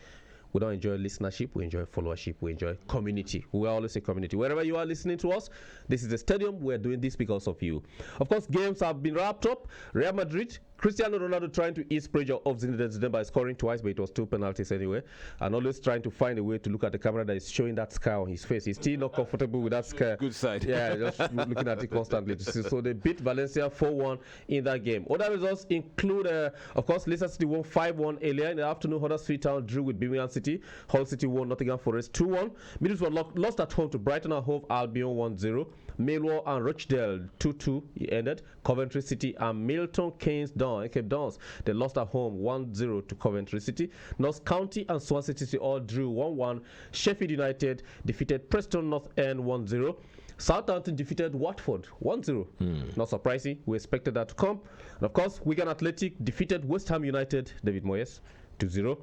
We don't enjoy listenership, we enjoy followership, we enjoy community. We always say community. Wherever you are listening to us, this is the stadium. We're doing this because of you. Of course, games have been wrapped up. Real Madrid, Cristiano Ronaldo trying to ease pressure of Zinedine Zidane by scoring twice, but it was 2 penalties anyway. And always trying to find a way to look at the camera that is showing that scar on his face. He's still not comfortable with that scar. Good side. Yeah, just looking at it constantly. So they beat Valencia 4-1 in that game. Other results include, of course, Leicester City won 5-1 earlier in the afternoon. Huddersfield Town drew with Birmingham City. Hull City won Nottingham Forest 2-1. Middlesbrough lost at home to Brighton and Hove Albion 1-0. Millwall and Rochdale 2-2 it ended. Coventry City and Milton Keynes Cape Dons, they lost at home 1-0 to Coventry City. Notts County and Swansea City all drew 1-1. Sheffield United defeated Preston North End 1-0. Southampton defeated Watford 1-0. Not surprising, we expected that to come. And of course, Wigan Athletic defeated West Ham United, David Moyes, 2-0.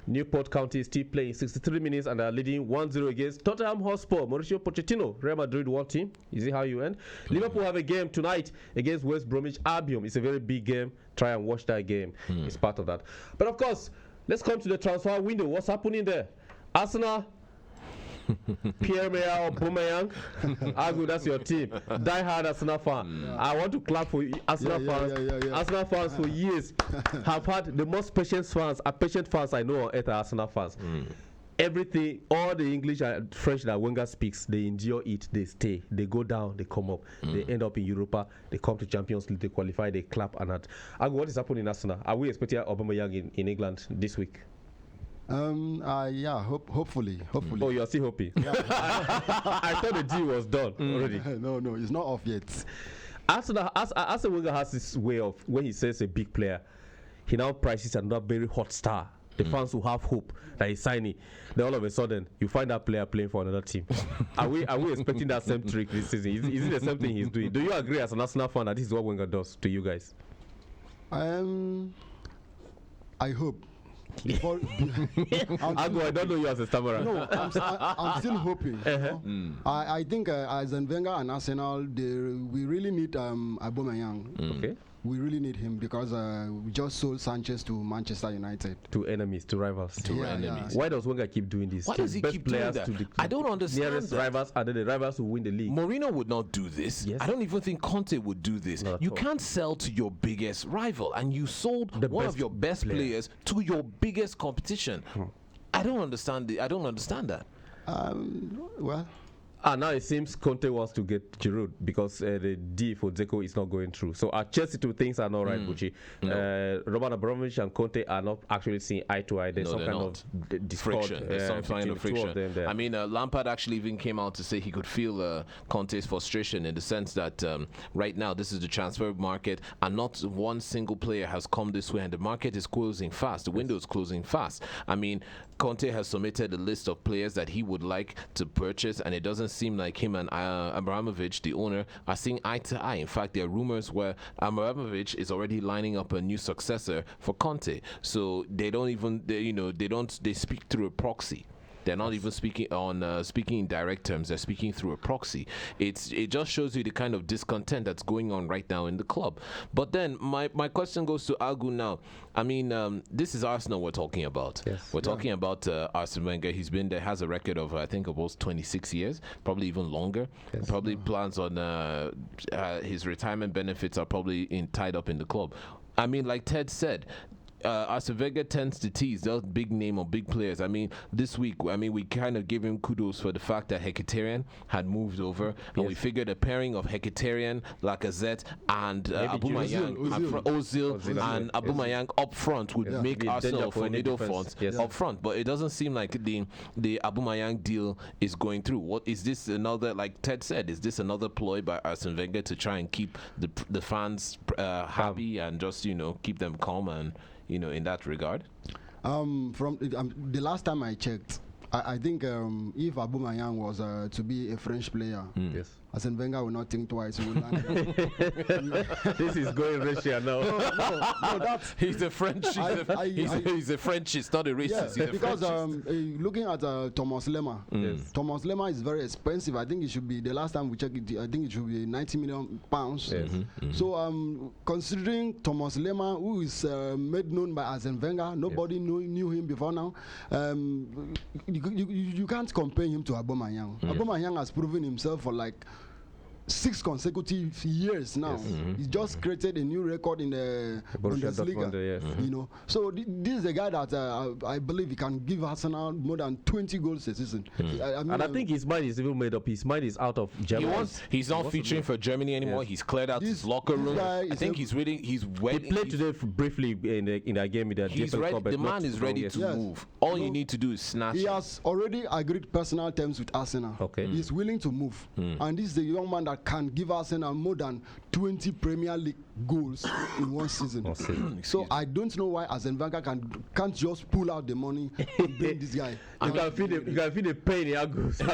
Newport County is still playing 63 minutes and are leading 1-0 against Tottenham Hotspur. Mauricio Pochettino, Real Madrid one team. Is it how you end? Liverpool have a game tonight against West Bromwich Albion. It's a very big game. Try and watch that game. It's part of that. But of course, let's come to the transfer window. What's happening there? Arsenal, Pierre-Emerick Aubameyang. Agu, that's your team. Die hard Arsenal fan. I want to clap for Arsenal fans. Arsenal fans for years have had the most patient fans I know on earth are Arsenal fans. Everything, all the English and French that Wenger speaks, they endure it, they stay, they go down, they come up, they end up in Europa, they come to Champions League, they qualify, they clap and that. Agu, what is happening in Arsenal? Are we expecting Aubameyang in England this week? Hopefully. Oh, you are still hoping? Yeah. I thought the deal was done already. No, it's not off yet. Arsenal Wenger has this way of, when he says a big player, he now prices another very hot star. The fans who have hope that he's signing, then all of a sudden you find that player playing for another team. Are we expecting that same trick this season? Is it the same thing he's doing? Do you agree as an Arsenal fan that this is what Wenger does to you guys? I hope. I don't know you as a stammerer. No, I'm still hoping. I think as Wenger and Arsenal, we really need Aubameyang. Okay. We really need him because we just sold Sanchez to Manchester United. To enemies, to rivals. Enemies. Why does Wenger keep doing this? Why does he keep doing that? I don't understand nearest that. rivals and then the rivals who win the league. Mourinho would not do this. Yes. I don't even think Conte would do this. You can't sell to your biggest rival, and you sold one of your best players to your biggest competition. I don't understand that. Well. Now it seems Conte wants to get Giroud because the deal for Dzeko is not going through. So at Chelsea, two things are not right, Buchi. No. Roman Abramovich and Conte are not actually seeing eye to eye. There's some kind of friction. There's some kind of friction. I mean, Lampard actually even came out to say he could feel Conte's frustration in the sense that right now this is the transfer market and not one single player has come this way, and the market is closing fast. The window is closing fast. I mean, Conte has submitted a list of players that he would like to purchase, and it doesn't seem like him and Abramovich, the owner, are seeing eye to eye. In fact, there are rumors where Abramovich is already lining up a new successor for Conte. So they speak through a proxy. They're not even speaking in direct terms. They're speaking through a proxy. It just shows you the kind of discontent that's going on right now in the club. But then my question goes to Agu now. I mean, this is Arsenal we're talking about. Yes. We're talking about Arsene Wenger. He's been there, has a record of I think almost 26 years, probably even longer. Yes. Probably plans on his retirement benefits are probably tied up in the club. I mean, like Ted said, Arsene Wenger tends to tease those big name or big players. I mean, this week, we kind of gave him kudos for the fact that Mkhitaryan had moved over, and we figured a pairing of Mkhitaryan, Lacazette, and Aubameyang, Ozil, and Aubameyang up front would make Arsenal for middle front up front. But it doesn't seem like the Aubameyang deal is going through. What is this another? Like Ted said, is this another ploy by Arsene Wenger to try and keep the fans happy and just keep them calm and in that regard? From the last time I checked, I think if Aubameyang was to be a French player, Arsene Wenger will not think twice. He will land it. This is going racial now. No, that's He's a French. He's a Frenchist, not a racist. yeah, He's a because Frenchist. looking at Thomas Lemar, Yes. Thomas Lemar is very expensive. I think it should be, the last time we checked it, I think it should be 90 million pounds. Yes. So considering Thomas Lemar, who is made known by Arsene Wenger, nobody knew him before now. You can't compare him to Aubameyang. Aubameyang has proven himself for like 6 consecutive years now. He just created a new record in the Borussia Bundesliga. Dortmund, yes. You know, so this is a guy that I believe he can give Arsenal more than 20 goals a season. I mean, And I think his mind is even made up. His mind is out of Germany. He's not featuring for Germany anymore. Yes. He's cleared out his locker this room. guy I is think a- he's ready. He's He ready. played today briefly in that game with the He's DFL ready. Cup, but The man not is ready yet. to Yes. move. All you need to do is snatch. he him. has already agreed personal terms with Arsenal. Okay. He's willing to move. And this is the young man that can give Arsenal more than 20 Premier League goals in one season. So I don't know why Arsene Wenger can't just pull out the money and bring this guy. You can feel the pain in Agus. You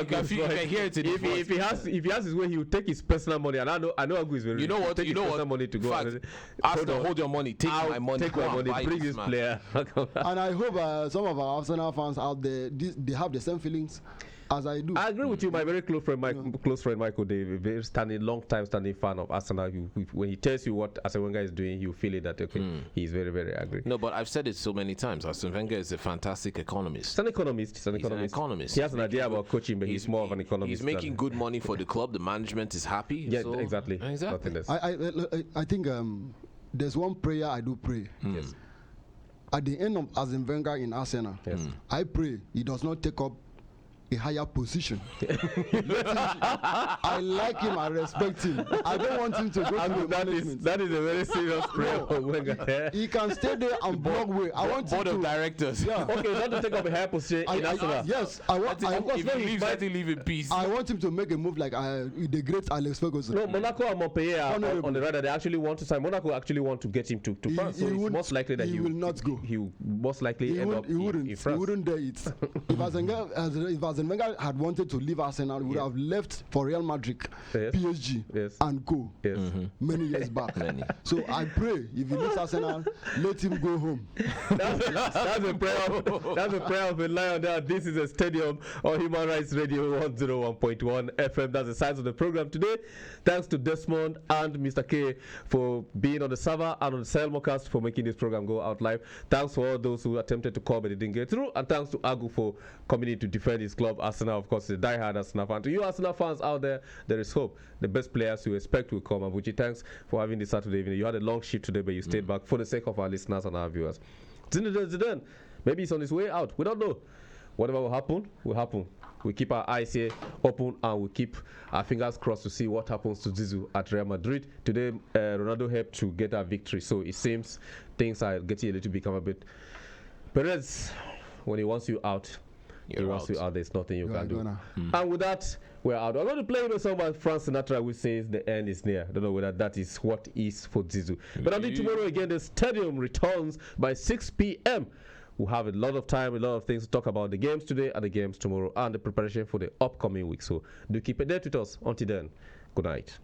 can hear it in his voice. if he has his way, he will take his personal money. And I know Agus is very. You know what? Take You his know personal what? money to go. Fact, and- Arsenal, hold your money. Take I'll my money. Take Go my and money. buy Bring this this man. player. And I hope some of our Arsenal fans out there, they have the same feelings as I do. I agree with you. My very close friend, Michael David, very long time standing fan of Arsenal. When he tells you what Arsene Wenger is doing, you feel it that he's very, very angry. No, but I've said it so many times. Arsene Wenger is a fantastic economist. He's an economist. He's an economist. He has an idea about coaching, but he's more of an economist. He's making good money for the club. The management is happy. Yeah, so- exactly. Nothing less. I think there's one prayer I do pray. Yes. At the end of Arsene Wenger in Arsenal, I pray he does not take up a higher position. I like him, I respect him. I don't want him to go to the management. That is a very serious prayer for Wenger. He can stay there and block way. I want him Board of to. directors. Yeah. Okay, not to take up a higher position in Arsenal. Yes, I want. If he leaves, let him leave in peace. I want him to make a move like the great Alex Ferguson. No, Monaco and Montpellier are Honorable. on the radar. They actually want to sign. Monaco actually want to get him to France. So it's won't- most likely that he will not go. He will most likely He end would- up he wouldn't. in He France. wouldn't dare it. If Arsene Wenger had wanted to leave Arsenal, he would have left for Real Madrid, Yes. PSG, Yes. and go Yes. many years back. So I pray if he leaves Arsenal, let him go home. That's a prayer. That's a prayer of a lion. There. This is a stadium on Human Rights Radio 101.1 FM. That's the size of the program today. Thanks to Desmond and Mr. K for being on the server and on the Selmocast for making this program go out live. Thanks for all those who attempted to call but they didn't get through. And thanks to Agu for coming in to defend his club, Arsenal. Of course, the diehard Arsenal fan. To you Arsenal fans out there is hope. The best players you expect will come. And Buchi, thanks for having this Saturday evening. You had a long shift today, but you stayed back for the sake of our listeners and our viewers. Zidane, maybe he's on his way out. We don't know. Whatever will happen, will happen. We keep our eyes here open and we keep our fingers crossed to see what happens to Zizou at Real Madrid. Today, Ronaldo helped to get a victory, so it seems things are getting a little bit become a bit. Perez, when he wants you out, he wants you out. There's nothing you can do. And with that, we're out. I'm going to play a song by Frank Sinatra, which says the end is near. I don't know whether that is what is for Zizou. But until tomorrow again, the stadium returns by 6 p.m. We'll have a lot of time, a lot of things to talk about the games today and the games tomorrow and the preparation for the upcoming week. So do keep it there with us. Until then, good night.